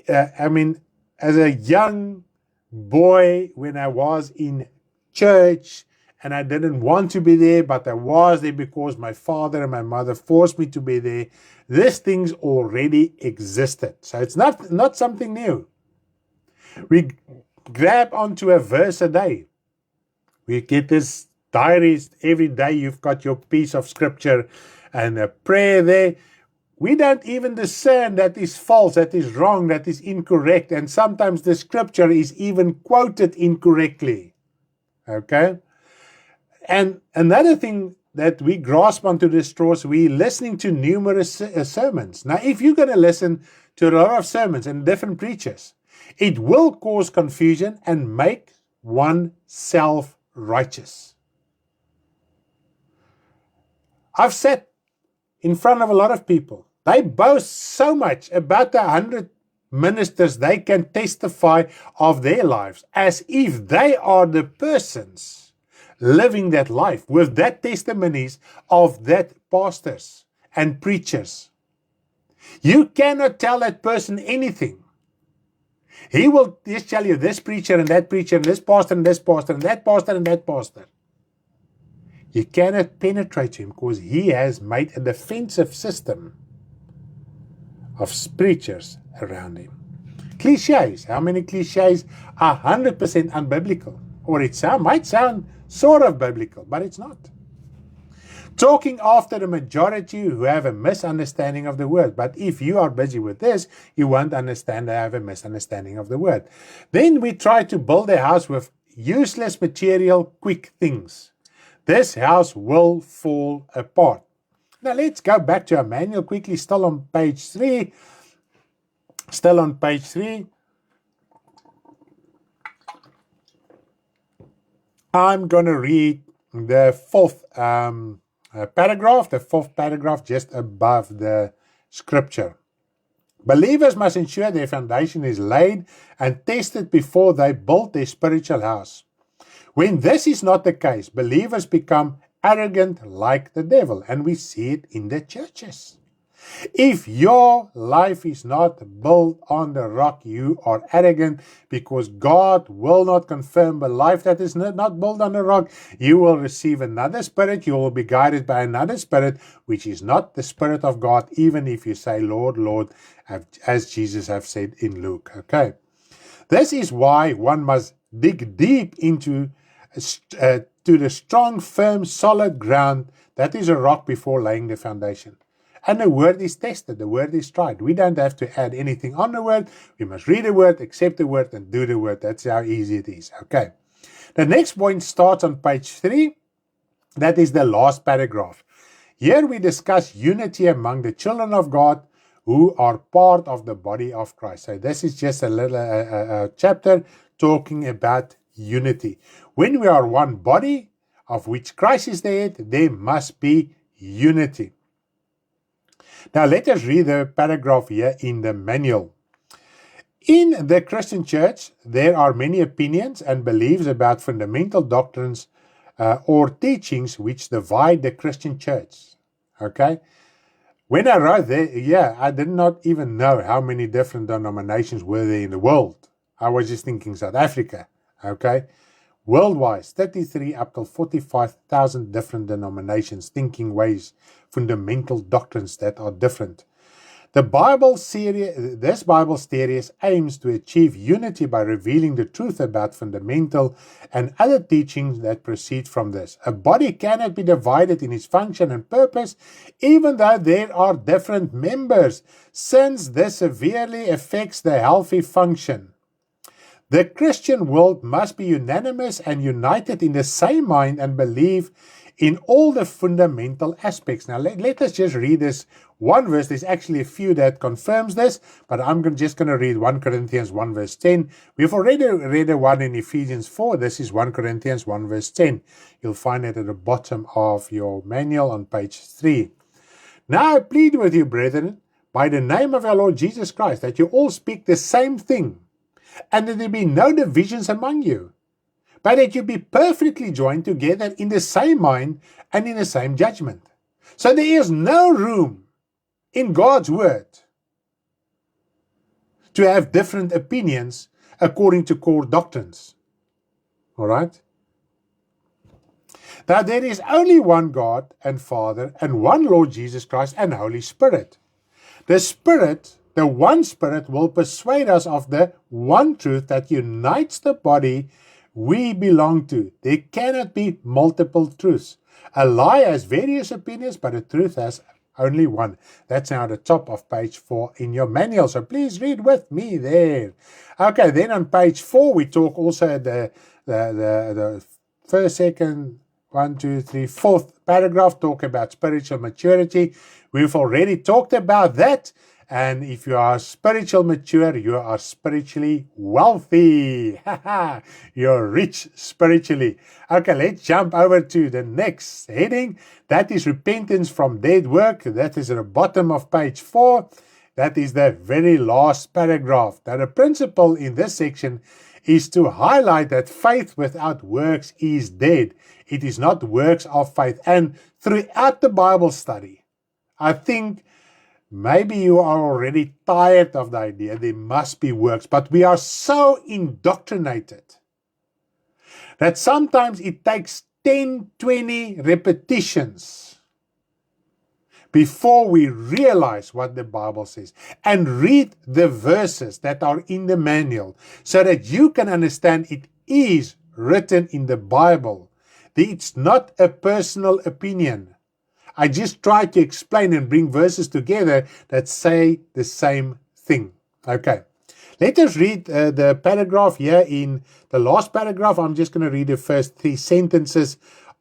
a young boy, when I was in church, and I didn't want to be there, but I was there because my father and my mother forced me to be there. These things already existed. So it's not something new. We grab onto a verse a day. We get this diaries every day. You've got your piece of scripture and a prayer there. We don't even discern that is false, that is wrong, that is incorrect. And sometimes the scripture is even quoted incorrectly. Okay? And another thing that we grasp onto the straws, we're listening to numerous sermons. Now, if you're going to listen to a lot of sermons and different preachers, it will cause confusion and make one self-righteous. I've sat in front of a lot of people. They boast so much about the 100 ministers they can testify of their lives as if they are the persons living that life with that testimonies of that pastors and preachers. You cannot tell that person anything. He will just tell you this preacher and that preacher and this pastor and this pastor and that pastor and that pastor. You cannot penetrate him because he has made a defensive system of preachers around him. Cliches. How many cliches are 100% unbiblical? Or it might sound sort of biblical, but it's not. Talking after the majority who have a misunderstanding of the word. But if you are busy with this, you won't understand, have a misunderstanding of the word. Then we try to build a house with useless material, quick things. This house will fall apart. Now let's go back to our manual quickly, still on page 3. Still on page 3. I'm going to read the fourth paragraph, the fourth paragraph just above the scripture. Believers must ensure their foundation is laid and tested before they build their spiritual house. When this is not the case, believers become arrogant like the devil, and we see it in the churches. If your life is not built on the rock, you are arrogant, because God will not confirm a life that is not built on the rock. You will receive another spirit. You will be guided by another spirit, which is not the Spirit of God, even if you say, Lord, Lord, as Jesus have said in Luke. Okay. This is why one must dig deep into to the strong, firm, solid ground that is a rock before laying the foundation. And the word is tested, the word is tried. We don't have to add anything on the word. We must read the word, accept the word, and do the word. That's how easy it is. Okay. The next point starts on page 3. That is the last paragraph. Here we discuss unity among the children of God who are part of the body of Christ. So this is just a little chapter talking about unity. When we are one body, of which Christ is the head, there must be unity. Now let us read the paragraph here in the manual. In the Christian church, there are many opinions and beliefs about fundamental doctrines or teachings which divide the Christian church. Okay? When I wrote there, I did not even know how many different denominations were there in the world. I was just thinking South Africa. Okay? Worldwide, 33 up to 45,000 different denominations, thinking ways, fundamental doctrines that are different. This Bible series aims to achieve unity by revealing the truth about fundamental and other teachings that proceed from this. A body cannot be divided in its function and purpose, even though there are different members, since this severely affects the healthy function. The Christian world must be unanimous and united in the same mind and believe in all the fundamental aspects. Now, let us just read this one verse. There's actually a few that confirms this, but I'm just going to read 1 Corinthians 1 verse 10. We've already read one in Ephesians 4. This is 1 Corinthians 1 verse 10. You'll find it at the bottom of your manual on page 3. Now I plead with you, brethren, by the name of our Lord Jesus Christ, that you all speak the same thing, and that there be no divisions among you, but that you be perfectly joined together in the same mind and in the same judgment. So there is no room in God's word to have different opinions according to core doctrines. All right? Now there is only one God and Father and one Lord Jesus Christ and Holy Spirit. The Spirit, the one Spirit, will persuade us of the one truth that unites the body we belong to. There cannot be multiple truths. A lie has various opinions, but a truth has only one. That's now at the top of page 4 in your manual. So please read with me there. Okay, then on page 4 we talk also the first, second, 1, 2, 3, fourth paragraph talk about spiritual maturity. We've already talked about that. And if you are spiritual mature, you are spiritually wealthy. You're rich spiritually. Okay, let's jump over to the next heading. That is repentance from dead work. That is at the bottom of page 4. That is the very last paragraph. Now, the principle in this section is to highlight that faith without works is dead. It is not works of faith. And throughout the Bible study, I think maybe you are already tired of the idea there must be works, but we are so indoctrinated that sometimes it takes 10, 20 repetitions before we realize what the Bible says, and read the verses that are in the manual so that you can understand it is written in the Bible. It's not a personal opinion. I just try to explain and bring verses together that say the same thing. Okay. Let us read the paragraph here. In the last paragraph, I'm just going to read the first 3 sentences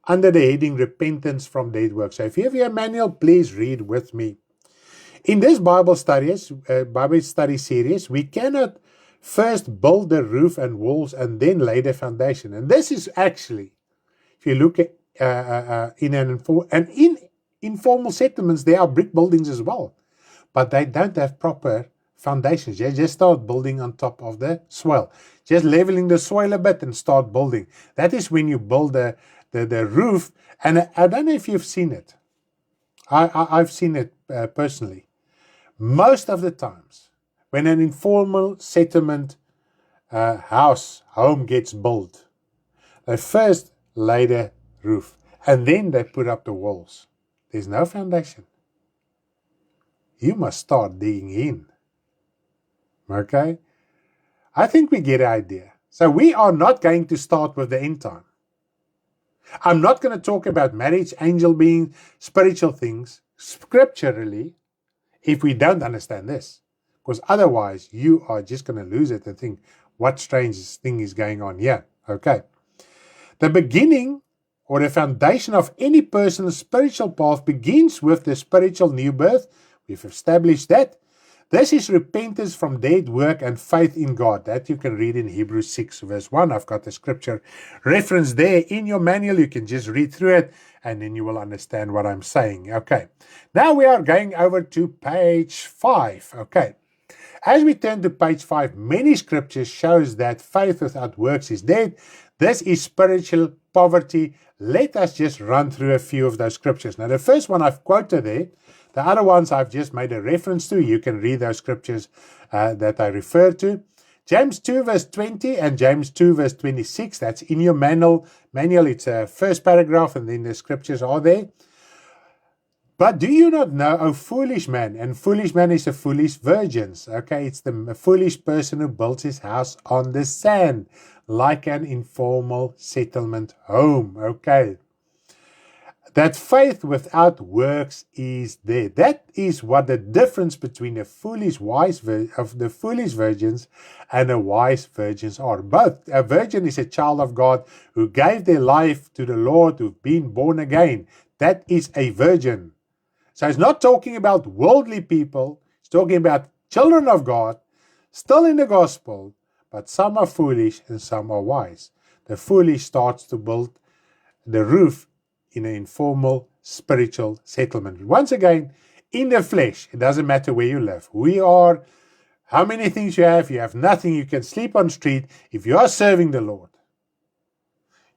under the heading Repentance from Dead Works. So if you have your manual, please read with me. In this Bible study series, we cannot first build the roof and walls and then lay the foundation. And this is actually, if you look at in informal settlements, there are brick buildings as well, but they don't have proper foundations. You just start building on top of the soil, just leveling the soil a bit and start building. That is when you build the roof. And I don't know if you've seen it. I've seen it personally. Most of the times, when an informal settlement home gets built, they first lay the roof and then they put up the walls. There's no foundation. You must start digging in. Okay? I think we get the idea. So we are not going to start with the end time. I'm not going to talk about marriage, angel beings, spiritual things, scripturally, if we don't understand this. Because otherwise, you are just going to lose it and think, what strange thing is going on here? Okay. The beginning or the foundation of any person's spiritual path begins with the spiritual new birth. We've established that. This is repentance from dead work and faith in God. That you can read in Hebrews 6 verse 1. I've got the scripture reference there in your manual. You can just read through it and then you will understand what I'm saying. Okay. Now we are going over to page 5. Okay. As we turn to page 5, many scriptures shows that faith without works is dead. This is spiritual poverty. Let us just run through a few of those scriptures. Now the first one I've quoted there. The other ones I've just made a reference to. You can read those scriptures that I refer to. James 2 verse 20 and James 2 verse 26. That's in your manual. It's a first paragraph and then the scriptures are there. But do you not know, O foolish man? And foolish man is a foolish virgin. Okay, it's the foolish person who builds his house on the sand, like an informal settlement home. Okay. That faith without works is dead. That is what the difference between the foolish virgins and the wise virgins are. Both. A virgin is a child of God who gave their life to the Lord, who've been born again. That is a virgin. So it's not talking about worldly people. It's talking about children of God, still in the gospel, but some are foolish and some are wise. The foolish starts to build the roof in an informal spiritual settlement. Once again, in the flesh, it doesn't matter where you live. We are, how many things you have nothing, you can sleep on the street. If you are serving the Lord,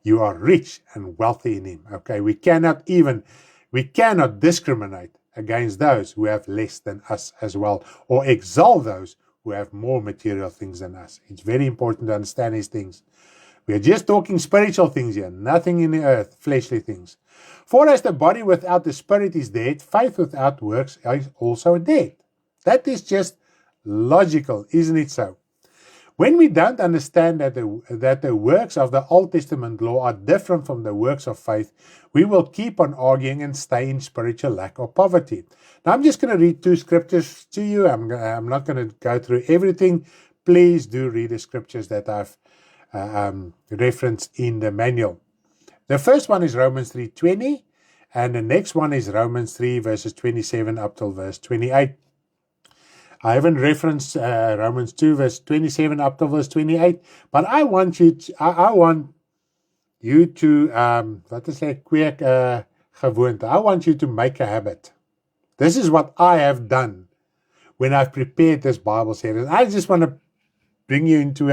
you are rich and wealthy in Him. Okay, we cannot discriminate against those who have less than us as well, or exalt those who have more material things than us. It's very important to understand these things. We are just talking spiritual things here, nothing in the earth, fleshly things. For as the body without the spirit is dead, faith without works is also dead. That is just logical, isn't it so? When we don't understand that the works of the Old Testament law are different from the works of faith, we will keep on arguing and stay in spiritual lack or poverty. Now I'm just going to read 2 scriptures to you. I'm not going to go through everything. Please do read the scriptures that I've referenced in the manual. The first one is Romans 3:20, and the next one is Romans 3 verses 27 up till verse 28. I haven't referenced Romans 2 verse 27 up to verse 28, but I want you to, I want you to, wat is 'n gewoonte? I want you to make a habit. This is what I have done when I've prepared this Bible series. I just want to bring you into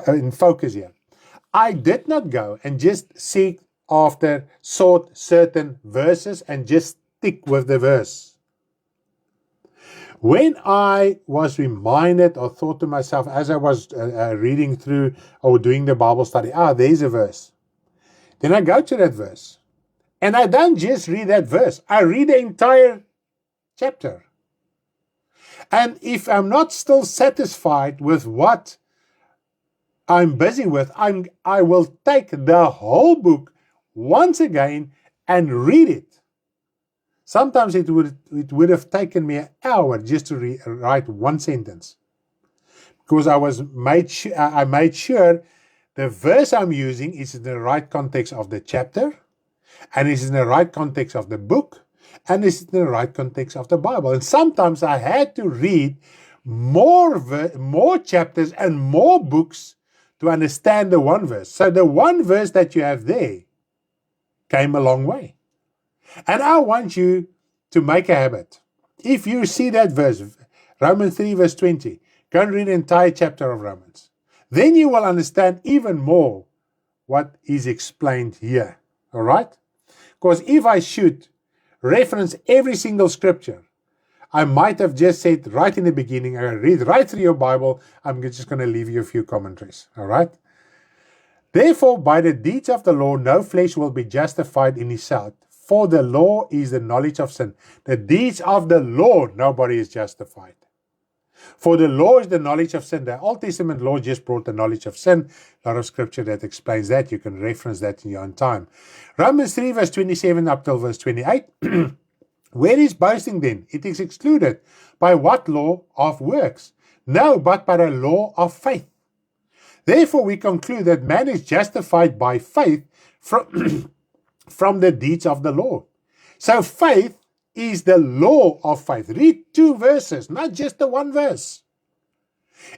in focus here. I did not go and just sought certain verses and just stick with the verse. When I was reminded or thought to myself as I was reading through or doing the Bible study, there's a verse. Then I go to that verse And I don't just read that verse. I read the entire chapter. And if I'm not still satisfied with what I'm busy with, I will take the whole book once again and read it. Sometimes it would have taken me an hour just to write one sentence, because I made sure the verse I'm using is in the right context of the chapter, and is in the right context of the book, and is in the right context of the Bible. And sometimes I had to read more chapters and more books to understand the one verse. So the one verse that you have there came a long way. And I want you to make a habit. If you see that verse, Romans 3 verse 20, go and read the entire chapter of Romans. Then you will understand even more what is explained here. All right? Because if I should reference every single scripture, I might have just said right in the beginning, I read right through your Bible, I'm just going to leave you a few commentaries. All right? Therefore, by the deeds of the law, no flesh will be justified in his sight. For the law is the knowledge of sin. The deeds of the law, nobody is justified. For the law is the knowledge of sin. The Old Testament law just brought the knowledge of sin. A lot of scripture that explains that. You can reference that in your own time. Romans 3 verse 27 up till verse 28. Where is boasting then? It is excluded. By what law? Of works? No, but by the law of faith. Therefore we conclude that man is justified by faith from the deeds of the law. So faith is the law of faith. Read 2 verses, not just the one verse.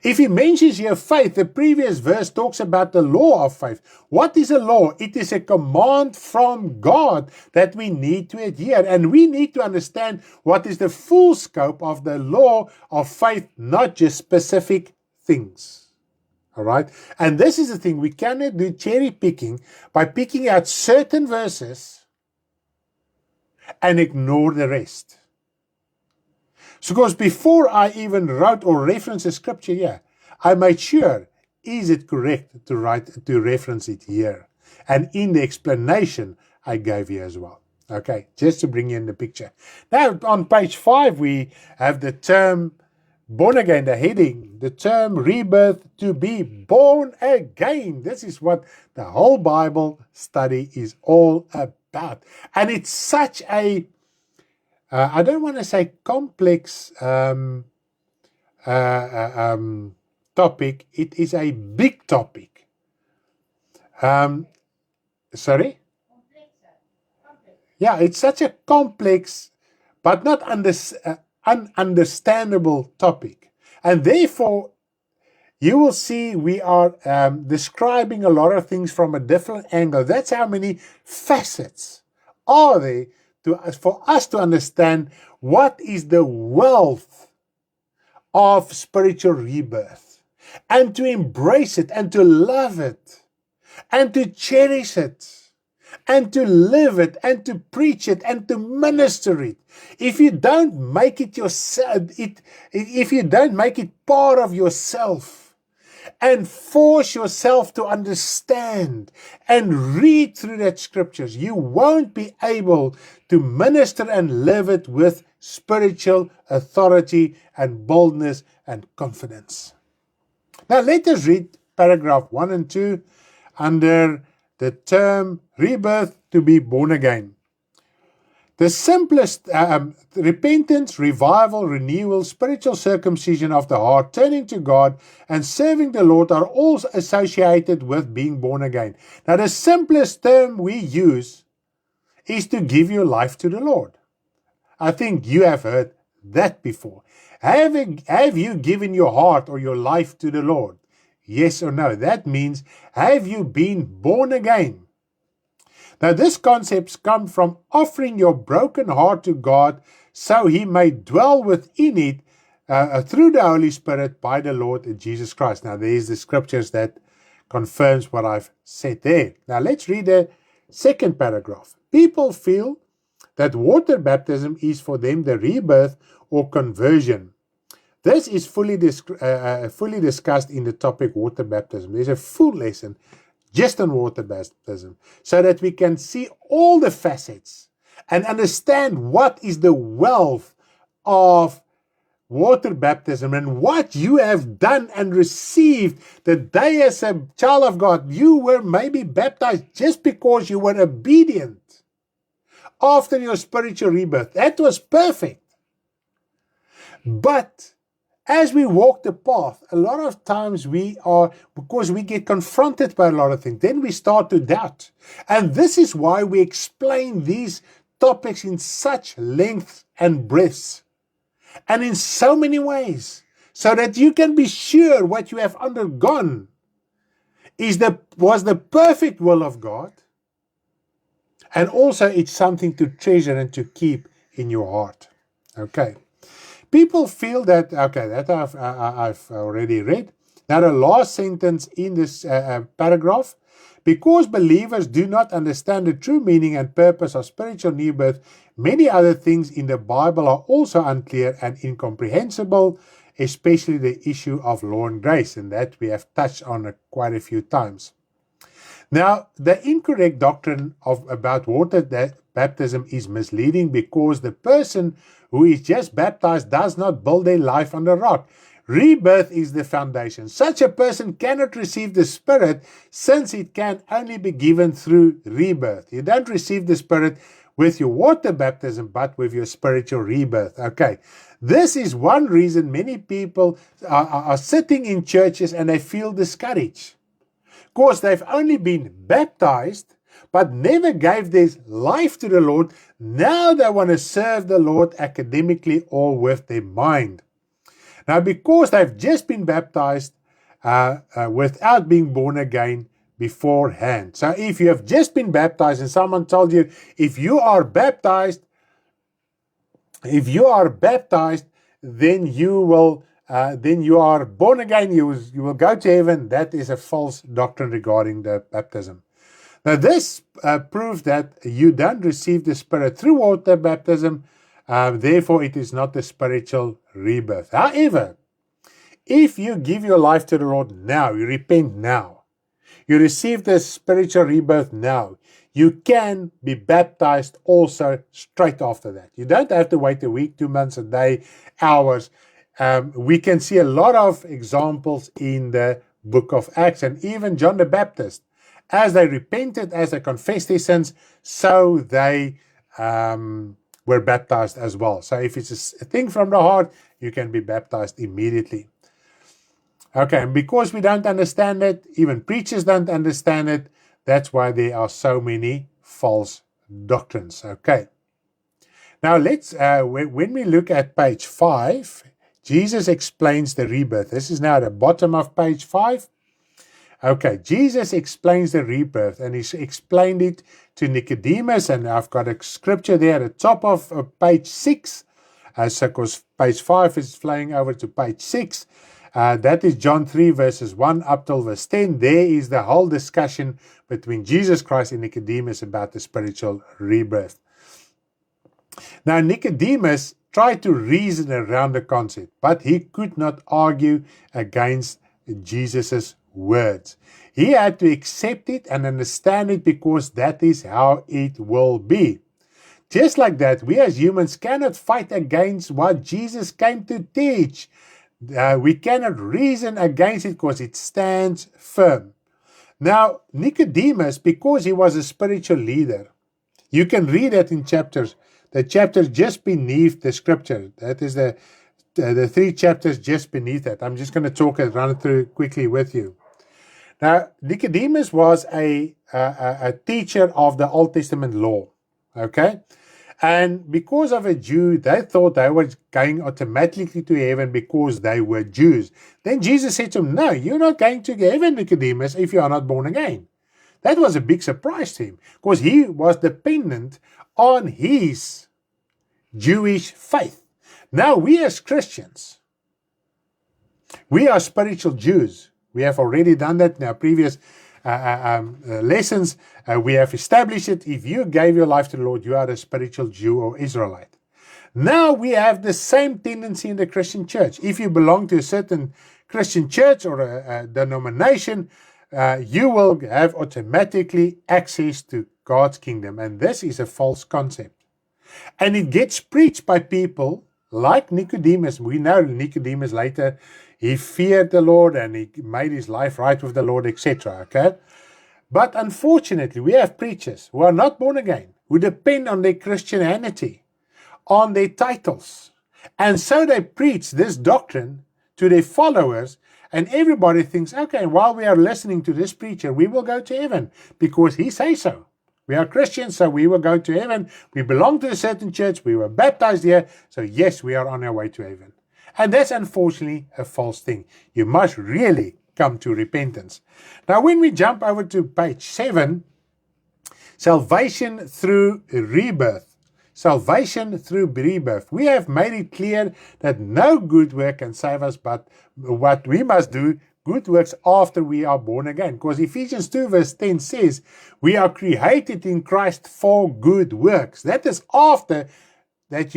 If he mentions here faith, the previous verse talks about the law of faith. What is a law? It is a command from God that we need to adhere. And we need to understand what is the full scope of the law of faith, not just specific things. All right? And this is the thing. We cannot do cherry picking by picking out certain verses and ignore the rest. So, because before I even wrote or referenced a scripture here, I made sure, is it correct to reference it here? And in the explanation I gave you as well. Okay, just to bring you in the picture. Now, on page 5, we have the term born again, the heading, the term rebirth, to be born again. This is what the whole Bible study is all about. And it's such a I don't want to say complex topic. It is a big topic. Sorry? Yeah, it's such a complex but not ununderstandable topic. And therefore, you will see we are describing a lot of things from a different angle. That's how many facets are there for us to understand what is the wealth of spiritual rebirth, and to embrace it, and to love it, and to cherish it, and to live it, and to preach it, and to minister it. If you don't make it yourself, if you don't make it part of yourself, and force yourself to understand and read through that scriptures, you won't be able to minister and live it with spiritual authority and boldness and confidence. Now let us read paragraph 1 and 2 under the term rebirth, to be born again. The simplest repentance, revival, renewal, spiritual circumcision of the heart, turning to God and serving the Lord are all associated with being born again. Now the simplest term we use is to give your life to the Lord. I think you have heard that before. Have you given your heart or your life to the Lord? Yes or no? That means, have you been born again? Now, this concept comes from offering your broken heart to God so He may dwell within it through the Holy Spirit by the Lord Jesus Christ. Now, there's the scriptures that confirms what I've said there. Now, let's read the second paragraph. People feel that water baptism is for them the rebirth or conversion. This is fully discussed in the topic water baptism. There's a full lesson just on water baptism, so that we can see all the facets and understand what is the wealth of water baptism and what you have done and received the day as a child of God. You were maybe baptized just because you were obedient after your spiritual rebirth. That was perfect. But as we walk the path, a lot of times because we get confronted by a lot of things, then we start to doubt. And this is why we explain these topics in such length and breadth, and in so many ways, so that you can be sure what you have undergone was the perfect will of God, and also it's something to treasure and to keep in your heart. Okay. People feel that, okay, that I've already read. Now the last sentence in this paragraph, because believers do not understand the true meaning and purpose of spiritual new birth, many other things in the Bible are also unclear and incomprehensible, especially the issue of law and grace, and that we have touched on quite a few times. Now, the incorrect doctrine about water baptism is misleading, because the person who is just baptized does not build their life on the rock. Rebirth is the foundation. Such a person cannot receive the Spirit, since it can only be given through rebirth. You don't receive the Spirit with your water baptism, but with your spiritual rebirth. Okay, this is one reason many people are sitting in churches and they feel discouraged, because they've only been baptized but never gave their life to the Lord. Now they want to serve the Lord academically or with their mind. Now, because they've just been baptized without being born again beforehand. So if you have just been baptized and someone told you, if you are baptized, then you are born again, you will go to heaven. That is a false doctrine regarding the baptism. Now, this proves that you don't receive the Spirit through water baptism. Therefore, it is not the spiritual rebirth. However, if you give your life to the Lord now, you repent now, you receive the spiritual rebirth now, you can be baptized also straight after that. You don't have to wait a week, 2 months, a day, hours. We can see a lot of examples in the book of Acts, and even John the Baptist, as they repented, as they confessed their sins, so they were baptized as well. So if it's a thing from the heart, you can be baptized immediately. Okay, and because we don't understand it, even preachers don't understand it, that's why there are so many false doctrines. Okay. Now let's, when we look at page 5, Jesus explains the rebirth. This is now at the bottom of page 5. Okay, Jesus explains the rebirth, and he explained it to Nicodemus, and I've got a scripture there at the top of page 6, so because page 5 is flowing over to page 6. That is John 3 verses 1 up till verse 10. There is the whole discussion between Jesus Christ and Nicodemus about the spiritual rebirth. Now, Nicodemus tried to reason around the concept, but he could not argue against Jesus's words. He had to accept it and understand it, because that is how it will be. Just like that, we as humans cannot fight against what Jesus came to teach. We cannot reason against it, because it stands firm. Now, Nicodemus, because he was a spiritual leader, you can read that in the chapters just beneath the scripture. That is the 3 chapters just beneath that. I'm just going to run through quickly with you. Now, Nicodemus was a teacher of the Old Testament law, okay? And because of a Jew, they thought they were going automatically to heaven because they were Jews. Then Jesus said to him, no, you're not going to heaven, Nicodemus, if you are not born again. That was a big surprise to him, because he was dependent on his Jewish faith. Now, we as Christians, we are spiritual Jews. We have already done that in our previous lessons. We have established it. If you gave your life to the Lord, you are a spiritual Jew or Israelite. Now we have the same tendency in the Christian church. If you belong to a certain Christian church or a denomination, you will have automatically access to God's kingdom. And this is a false concept. And it gets preached by people like Nicodemus. We know Nicodemus later, he feared the Lord and he made his life right with the Lord, etc. Okay? But unfortunately, we have preachers who are not born again, who depend on their Christianity, on their titles. And so they preach this doctrine to their followers, and everybody thinks, okay, while we are listening to this preacher, we will go to heaven because he says so. We are Christians, so we will go to heaven. We belong to a certain church. We were baptized here, so yes, we are on our way to heaven. And that's unfortunately a false thing. You must really come to repentance. Now, when we jump over to page 7, salvation through rebirth. Salvation through rebirth. We have made it clear that no good work can save us, but what we must do, good works after we are born again. Because Ephesians 2 verse 10 says, we are created in Christ for good works. That is after that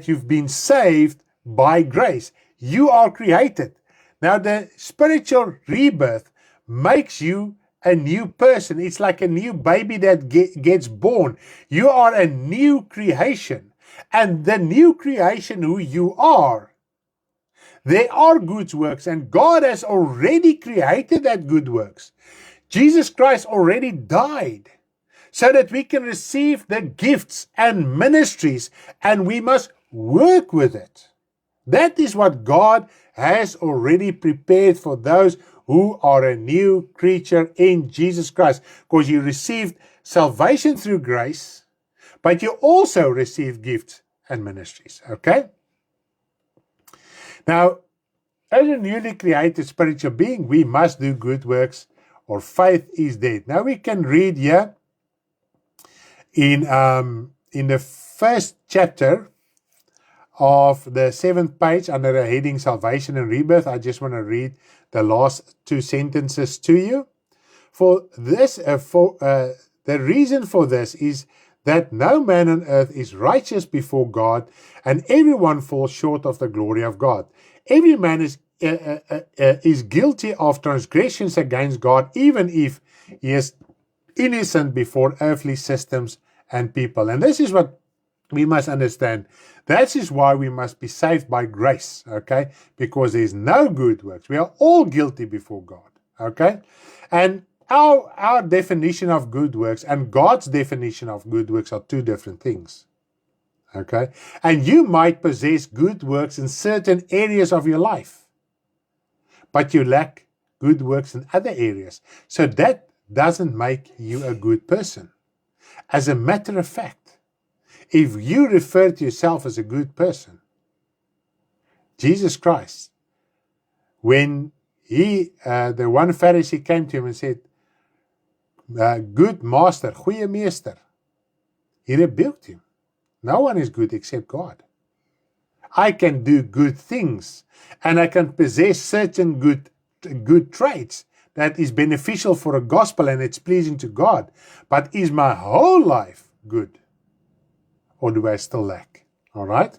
you've been saved by grace. You are created. Now, the spiritual rebirth makes you a new person. It's like a new baby that gets born. You are a new creation. And the new creation who you are, there are good works, and God has already created that good works. Jesus Christ already died so that we can receive the gifts and ministries, and we must work with it. That is what God has already prepared for those who are a new creature in Jesus Christ. Because you received salvation through grace, but you also received gifts and ministries. Okay? Now, as a newly created spiritual being, we must do good works, or faith is dead. Now we can read here in the first chapter of the 7th page under the heading Salvation and Rebirth. I just want to read the last 2 sentences to you. For this, the reason for this is that no man on earth is righteous before God, and everyone falls short of the glory of God. Every man is guilty of transgressions against God, even if he is innocent before earthly systems and people. And this is what we must understand. That is why we must be saved by grace, okay? Because there's no good works. We are all guilty before God, okay? And our definition of good works and God's definition of good works are 2 different things, okay? And you might possess good works in certain areas of your life, but you lack good works in other areas. So that doesn't make you a good person. As a matter of fact, if you refer to yourself as a good person, Jesus Christ, when the one Pharisee came to him and said, good master, goeie meester, he rebuked him. No one is good except God. I can do good things, and I can possess certain good traits that is beneficial for a gospel and it's pleasing to God. But is my whole life good? Or do I still lack? All right?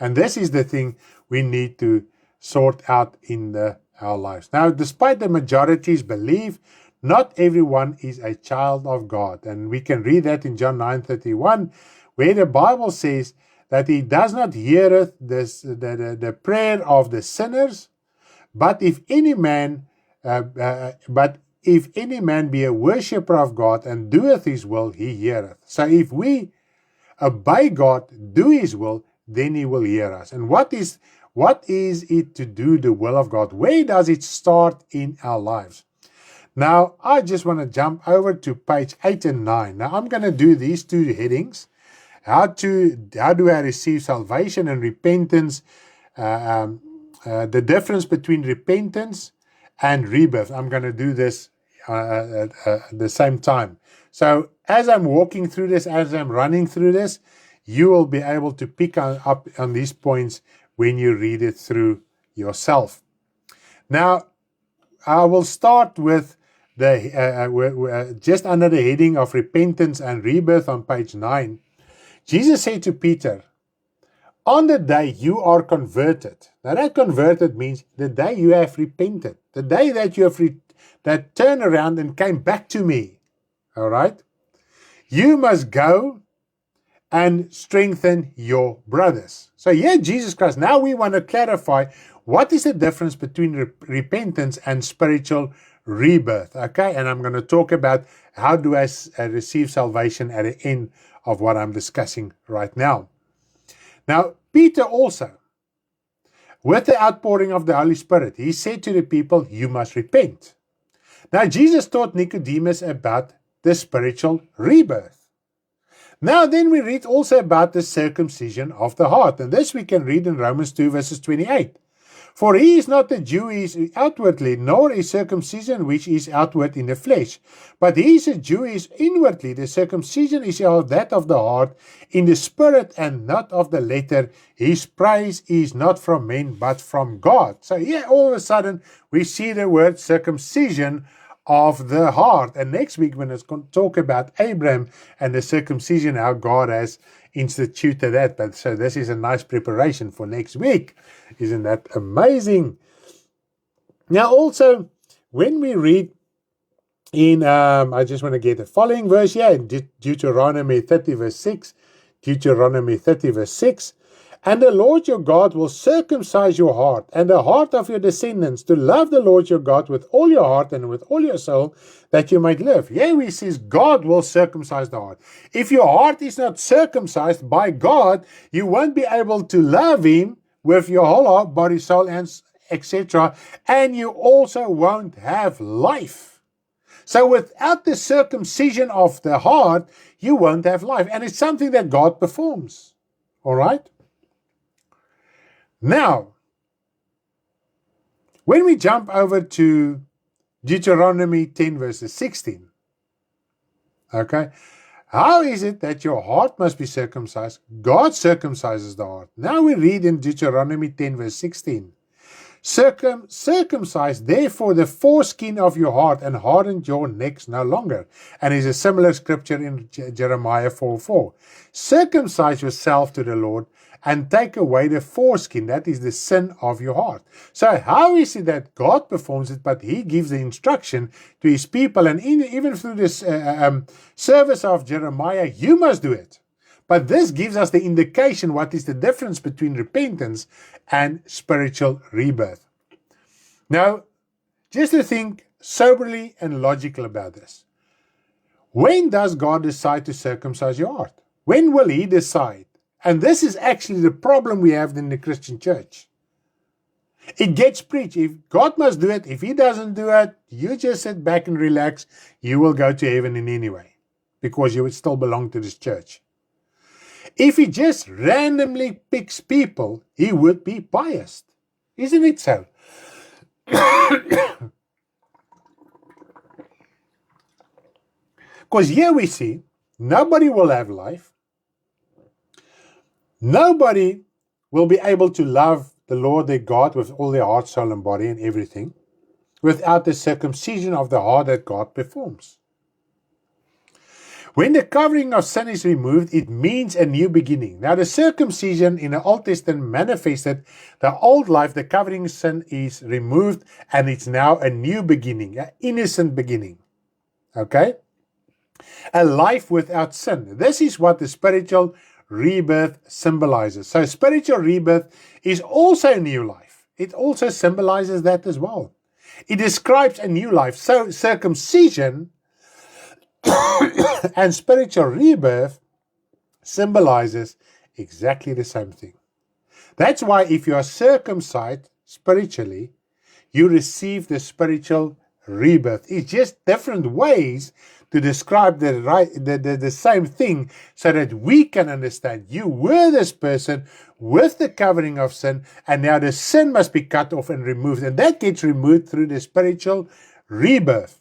And this is the thing we need to sort out in our lives. Now, despite the majority's belief, not everyone is a child of God. And we can read that in John 9:31, where the Bible says that he does not heareth the prayer of the sinners, but if any man be a worshipper of God and doeth his will, he heareth. So if we obey God, do his will, then he will hear us. And what is it to do the will of God? Where does it start in our lives? Now, I just want to jump over to page 8 and 9. Now, I'm going to do these 2 headings. How do I receive salvation and repentance? The difference between repentance and rebirth. I'm going to do this at the same time. So as I'm walking through this, as I'm running through this, you will be able to pick up on these points when you read it through yourself. Now, I will start with just under the heading of repentance and rebirth on page 9. Jesus said to Peter, On the day you are converted. Now that converted means the day you have repented. The day that you have that turned around and came back to me. All right? You must go and strengthen your brothers. So here Jesus Christ, now we want to clarify what is the difference between repentance and spiritual rebirth. Okay, and I'm going to talk about how do I receive salvation at the end of what I'm discussing right now. Now, Peter also, with the outpouring of the Holy Spirit, he said to the people, you must repent. Now, Jesus taught Nicodemus about the spiritual rebirth. Now then we read also about the circumcision of the heart. And this we can read in Romans 2 verses 28. For he is not a Jew is outwardly, nor is circumcision which is outward in the flesh. But he is a Jew is inwardly. The circumcision is that of the heart, in the spirit and not of the letter. His praise is not from men, but from God. So here all of a sudden we see the word circumcision of the heart. And next week when it's going to talk about Abraham and the circumcision, how God has instituted that. But so this is a nice preparation for next week. Isn't that amazing? Now also, when we read in, I just want to get the following verse here, in Deuteronomy 30 verse 6, Deuteronomy 30 verse 6, and the Lord your God will circumcise your heart and the heart of your descendants to love the Lord your God with all your heart and with all your soul, that you might live. Here he says God will circumcise the heart. If your heart is not circumcised by God, you won't be able to love him with your whole heart, body, soul, and etc. And you also won't have life. So without the circumcision of the heart, you won't have life. And it's something that God performs. All right? Now, when we jump over to Deuteronomy 10 verses 16, okay, how is it that your heart must be circumcised? God circumcises the heart. Now we read in Deuteronomy 10 verse 16, circumcise therefore the foreskin of your heart and harden your necks no longer. And there's a similar scripture in Jeremiah 4:4. Circumcise yourself to the Lord and take away the foreskin, that is the sin of your heart. So how is it that God performs it, but he gives the instruction to his people, and even through this service of Jeremiah, you must do it. But this gives us the indication what is the difference between repentance and spiritual rebirth. Now, just to think soberly and logical about this. When does God decide to circumcise your heart? When will he decide? And this is actually the problem we have in the Christian church. It gets preached. If God must do it, if he doesn't do it, you just sit back and relax. You will go to heaven in any way, because you would still belong to this church. If he just randomly picks people, he would be biased. Isn't it so? Because here we see, nobody will have life. Nobody will be able to love the Lord their God with all their heart, soul, and body and everything without the circumcision of the heart that God performs. When the covering of sin is removed, it means a new beginning. Now, the circumcision in the Old Testament manifested the old life, the covering of sin is removed, and it's now a new beginning, an innocent beginning. Okay? A life without sin. This is what the spiritual rebirth symbolizes. So spiritual rebirth is also a new life. It also symbolizes that as well. It describes a new life. So circumcision and spiritual rebirth symbolizes exactly the same thing. That's why if you are circumcised spiritually, you receive the spiritual rebirth. It's just different ways to describe the same thing, so that we can understand you were this person with the covering of sin, and now the sin must be cut off and removed, and that gets removed through the spiritual rebirth.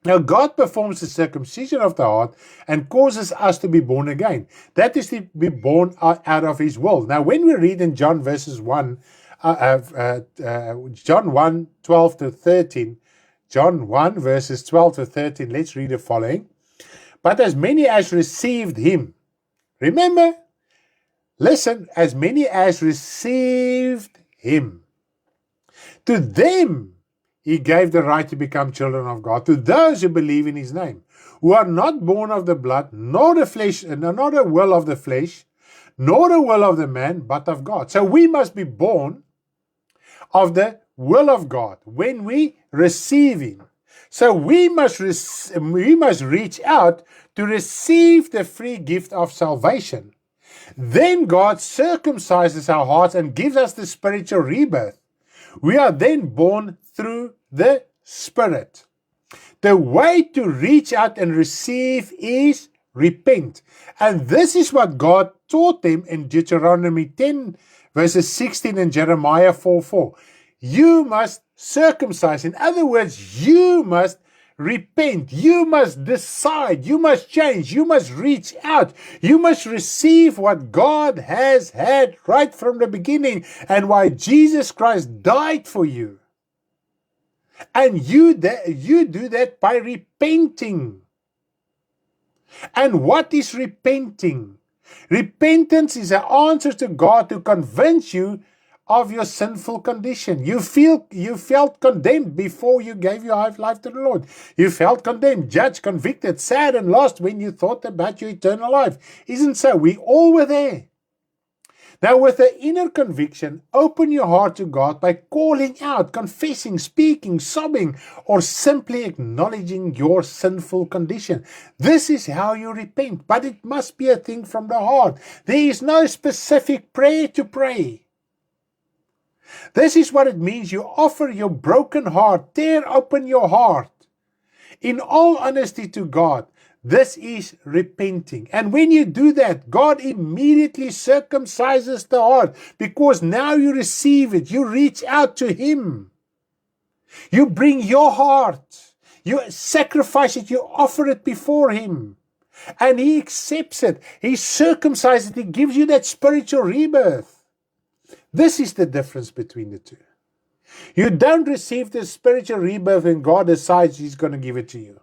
Now God performs the circumcision of the heart and causes us to be born again. That is to be born out of his will. Now when we read in John verses 1, John 1, 12 to 13, John 1 verses 12 to 13, let's read the following. But as many as received him, remember, Listen, as many as received him, to them he gave the right to become children of God, to those who believe in his name, who are not born of the blood, nor the flesh, nor the will of the flesh, nor the will of the man, but of God. So we must be born of the will of God when we receive him. So we must reach out to receive the free gift of salvation. Then God circumcises our hearts and gives us the spiritual rebirth. We are then born through the Spirit. The way to reach out and receive is repent. And this is what God taught them in Deuteronomy 10, verses 16 and Jeremiah 4:4. You must circumcise. In other words, you must repent. You must decide. You must change. You must reach out. You must receive what God has had right from the beginning and why Jesus Christ died for you. And you do that by repenting. And what is repenting? Repentance is an answer to God to convince you of your sinful condition. You felt condemned before you gave your life to the Lord. You felt condemned, judged, convicted, sad and lost when you thought about your eternal life. Isn't so? We all were there. Now, with the inner conviction, open your heart to God by calling out, confessing, speaking, sobbing, or simply acknowledging your sinful condition. This is how you repent, but it must be a thing from the heart. There is no specific prayer to pray. This is what it means. You offer your broken heart, tear open your heart in all honesty to God. This is repenting. And when you do that, God immediately circumcises the heart because now you receive it. You reach out to him. You bring your heart. You sacrifice it. You offer it before him. And he accepts it. He circumcises it. He gives you that spiritual rebirth. This is the difference between the two. You don't receive the spiritual rebirth when God decides he's going to give it to you.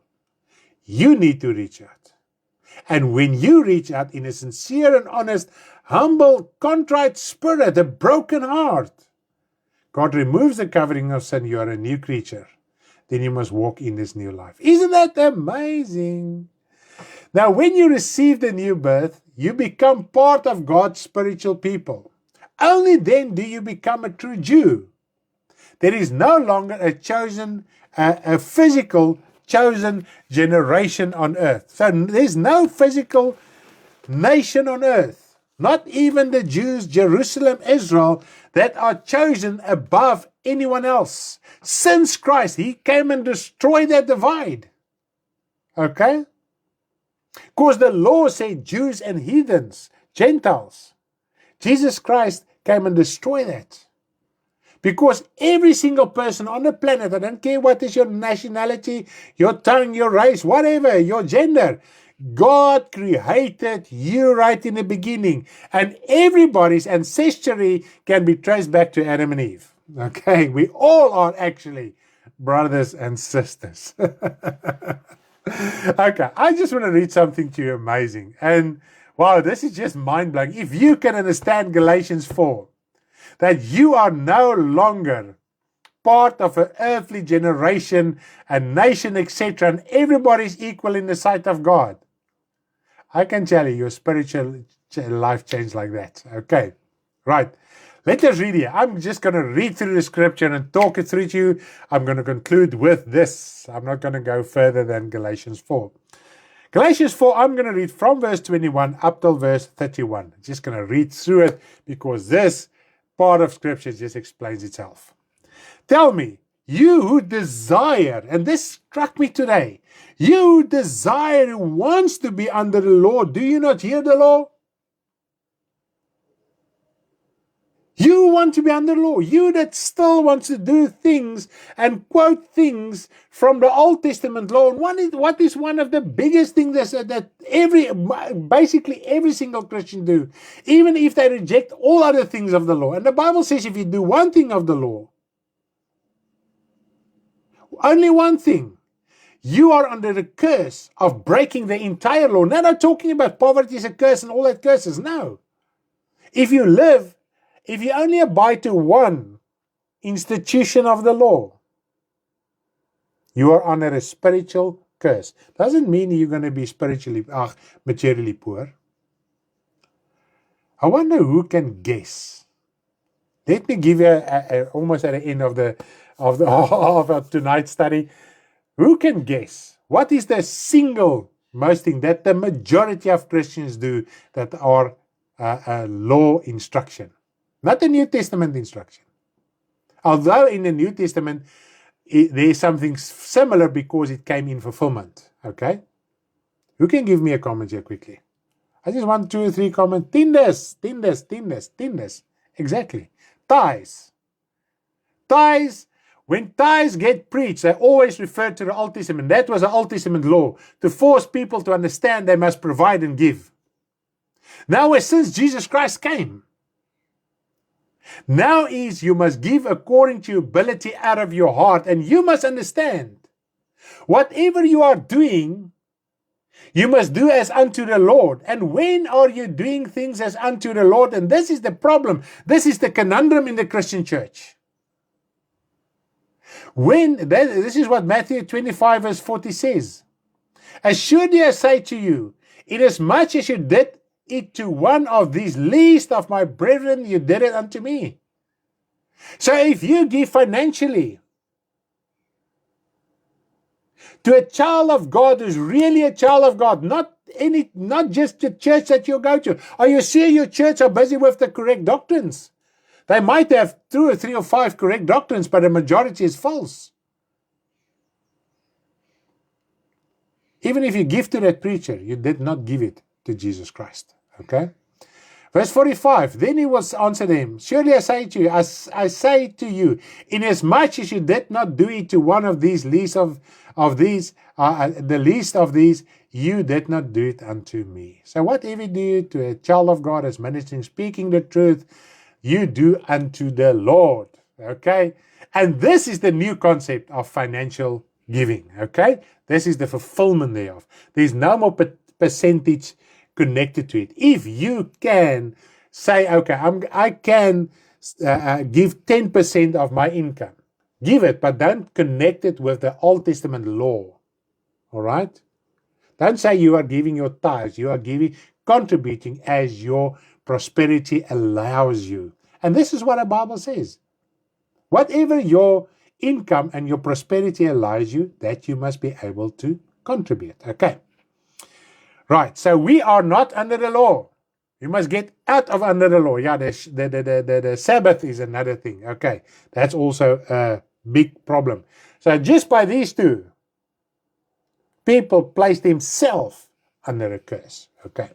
You need to reach out. And when you reach out in a sincere and honest, humble, contrite spirit, a broken heart, God removes the covering of sin. You are a new creature. Then you must walk in this new life. Isn't that amazing? Now, when you receive the new birth, you become part of God's spiritual people. Only then do you become a true Jew. There is no longer a physical chosen generation on earth. So there's no physical nation on earth, not even the Jews, Jerusalem, Israel, that are chosen above anyone else. Since Christ, he came and destroyed that divide. Okay? Because the law said Jews and heathens, Gentiles. Jesus Christ came and destroyed that. Because every single person on the planet, I don't care what is your nationality, your tongue, your race, whatever, your gender, God created you right in the beginning. And everybody's ancestry can be traced back to Adam and Eve. Okay, we all are actually brothers and sisters. Okay, I just want to read something to you amazing. And wow, this is just mind-blowing. If you can understand Galatians 4, that you are no longer part of an earthly generation, a nation, etc., and everybody's equal in the sight of God, I can tell you your spiritual life changed like that. Okay, right. Let us read here. I'm just going to read through the scripture and talk it through to you. I'm going to conclude with this. I'm not going to go further than Galatians 4. Galatians 4, I'm going to read from verse 21 up till verse 31. I'm just going to read through it because this part of scripture just explains itself. Tell me, you who desire, and this struck me today, you who desire, who wants to be under the law, do you not hear the law? You want to be under law. You that still wants to do things and quote things from the Old Testament law. And what is one of the biggest things that basically every single Christian do, even if they reject all other things of the law. And the Bible says if you do one thing of the law, only one thing, you are under the curse of breaking the entire law. Now, I'm not talking about poverty is a curse and all that curses. No. If you only abide to one institution of the law, you are under a spiritual curse. Doesn't mean you're going to be materially poor. I wonder who can guess. Let me give you almost at the end of tonight's study. Who can guess? What is the single most thing that the majority of Christians do that are a law instruction? Not the New Testament instruction. Although in the New Testament, there is something similar because it came in fulfillment. Okay? Who can give me a comment here quickly? I just want 2 or 3 comments. Tiths. Exactly. Tithes. When tithes get preached, they always refer to the Old Testament. That was the Old Testament law, to force people to understand they must provide and give. Now, since Jesus Christ came, now is you must give according to your ability out of your heart, and you must understand, whatever you are doing, you must do as unto the Lord. And when are you doing things as unto the Lord? And this is the problem. This is the conundrum in the Christian church. This is what Matthew 25 verse 40 says. Assuredly I say to you, inasmuch as you did it to one of these least of my brethren, you did it unto me. So if you give financially to a child of God who's really a child of God, not just the church that you go to. Are you sure your church are busy with the correct doctrines? They might have 2 or 3 or 5 correct doctrines, but the majority is false. Even if you give to that preacher, you did not give it to Jesus Christ. Okay? Verse 45, then he was answered him, surely I say to you, I say to you, inasmuch as you did not do it to one of these least of these, the least of these, you did not do it unto me. So whatever you do to a child of God as ministering, speaking the truth, you do unto the Lord. Okay? And this is the new concept of financial giving. Okay? This is the fulfillment thereof. There's no more percentage connected to it. If you can say, okay, I can give 10% of my income, give it, but don't connect it with the Old Testament law. All right? Don't say you are giving your tithes. You are contributing as your prosperity allows you. And this is what the Bible says. Whatever your income and your prosperity allows you, that you must be able to contribute. Okay. Right. So we are not under the law. You must get out of under the law. Yeah, the Sabbath is another thing. Okay. That's also a big problem. So just by these two, people place themselves under a curse. Okay.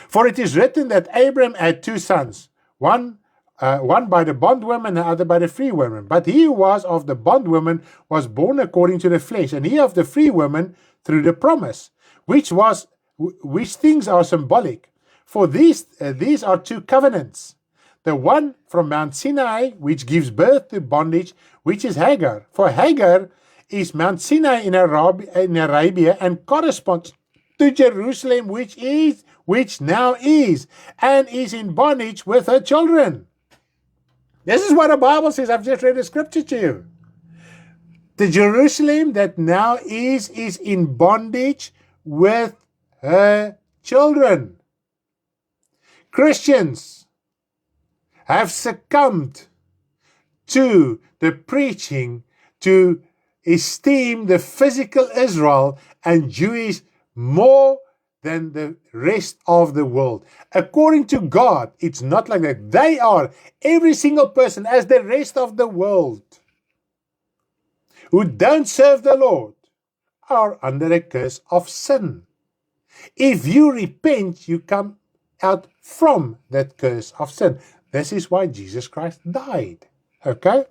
For it is written that Abraham had 2 sons, one by the bondwoman and the other by the free woman. But he who was of the bondwoman was born according to the flesh, and he of the free woman through the promise, which things are symbolic. For these are 2 covenants. The one from Mount Sinai, which gives birth to bondage, which is Hagar. For Hagar is Mount Sinai in Arabia and corresponds to Jerusalem, which now is, and is in bondage with her children. This is what the Bible says. I've just read the scripture to you. The Jerusalem that now is in bondage with her children. Christians have succumbed to the preaching to esteem the physical Israel and Jewish more than the rest of the world. According to God, it's not like that. They are, every single person, as the rest of the world, who don't serve the Lord, are under a curse of sin. If you repent, you come out from that curse of sin. This is why Jesus Christ died. Okay?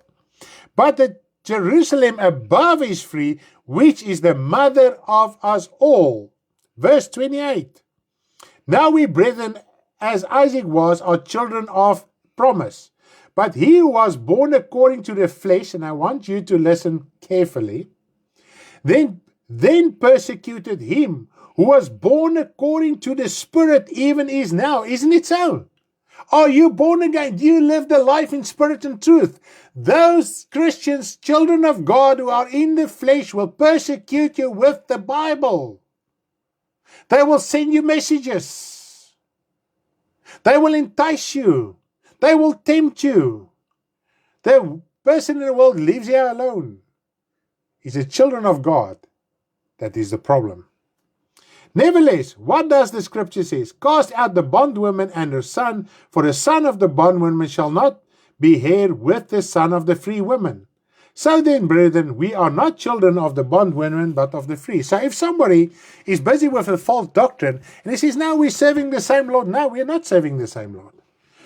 But the Jerusalem above is free, which is the mother of us all. Verse 28. Now we, brethren, as Isaac was, are children of promise. But he who was born according to the flesh, and I want you to listen carefully, then persecuted him who was born according to the Spirit, even is now. Isn't it so? Are you born again? Do you live the life in spirit and truth? Those Christians, children of God who are in the flesh, will persecute you with the Bible. They will send you messages. They will entice you. They will tempt you. The person in the world lives here alone. It's the children of God that is the problem. Nevertheless, what does the scripture say? Cast out the bondwoman and her son, for the son of the bondwoman shall not be heir with the son of the free woman. So then, brethren, we are not children of the bondwoman, but of the free. So if somebody is busy with a false doctrine, and he says, no, we're serving the same Lord. No, we're not serving the same Lord.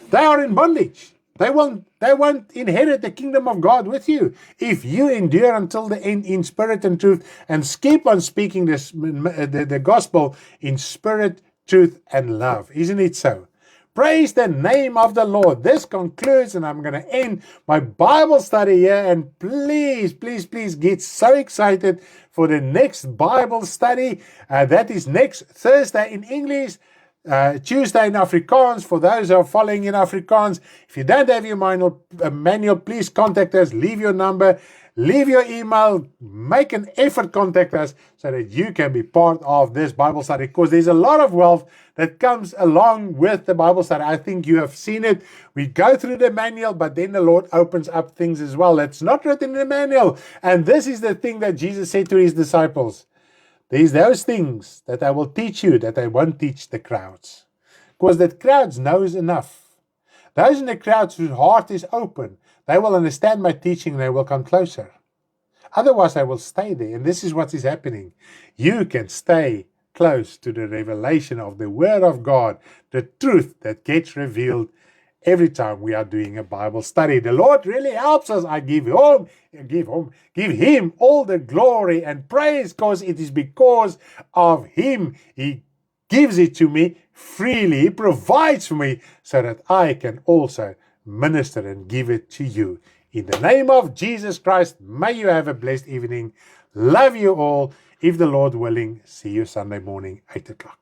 They are in bondage. They won't inherit the kingdom of God with you if you endure until the end in spirit and truth and keep on speaking the gospel in spirit, truth, and love. Isn't it so? Praise the name of the Lord. This concludes, and I'm going to end my Bible study here. And please, please, please get so excited for the next Bible study. That is next Thursday in English. Tuesday in Afrikaans, for those who are following in Afrikaans. If you don't have your manual, please contact us, leave your number, leave your email, make an effort, contact us so that you can be part of this Bible study, because there's a lot of wealth that comes along with the Bible study. I think you have seen it. We go through the manual, but then the Lord opens up things as well that's not written in the manual. And this is the thing that Jesus said to his disciples. There's those things that I will teach you that I won't teach the crowds. Because the crowds knows enough. Those in the crowds whose heart is open, they will understand my teaching and they will come closer. Otherwise, I will stay there. And this is what is happening. You can stay close to the revelation of the Word of God, the truth that gets revealed every time we are doing a Bible study. The Lord really helps us. I give him all the glory and praise, because it is because of him. He gives it to me freely. He provides for me so that I can also minister and give it to you. In the name of Jesus Christ, may you have a blessed evening. Love you all. If the Lord willing, see you Sunday morning, 8 o'clock.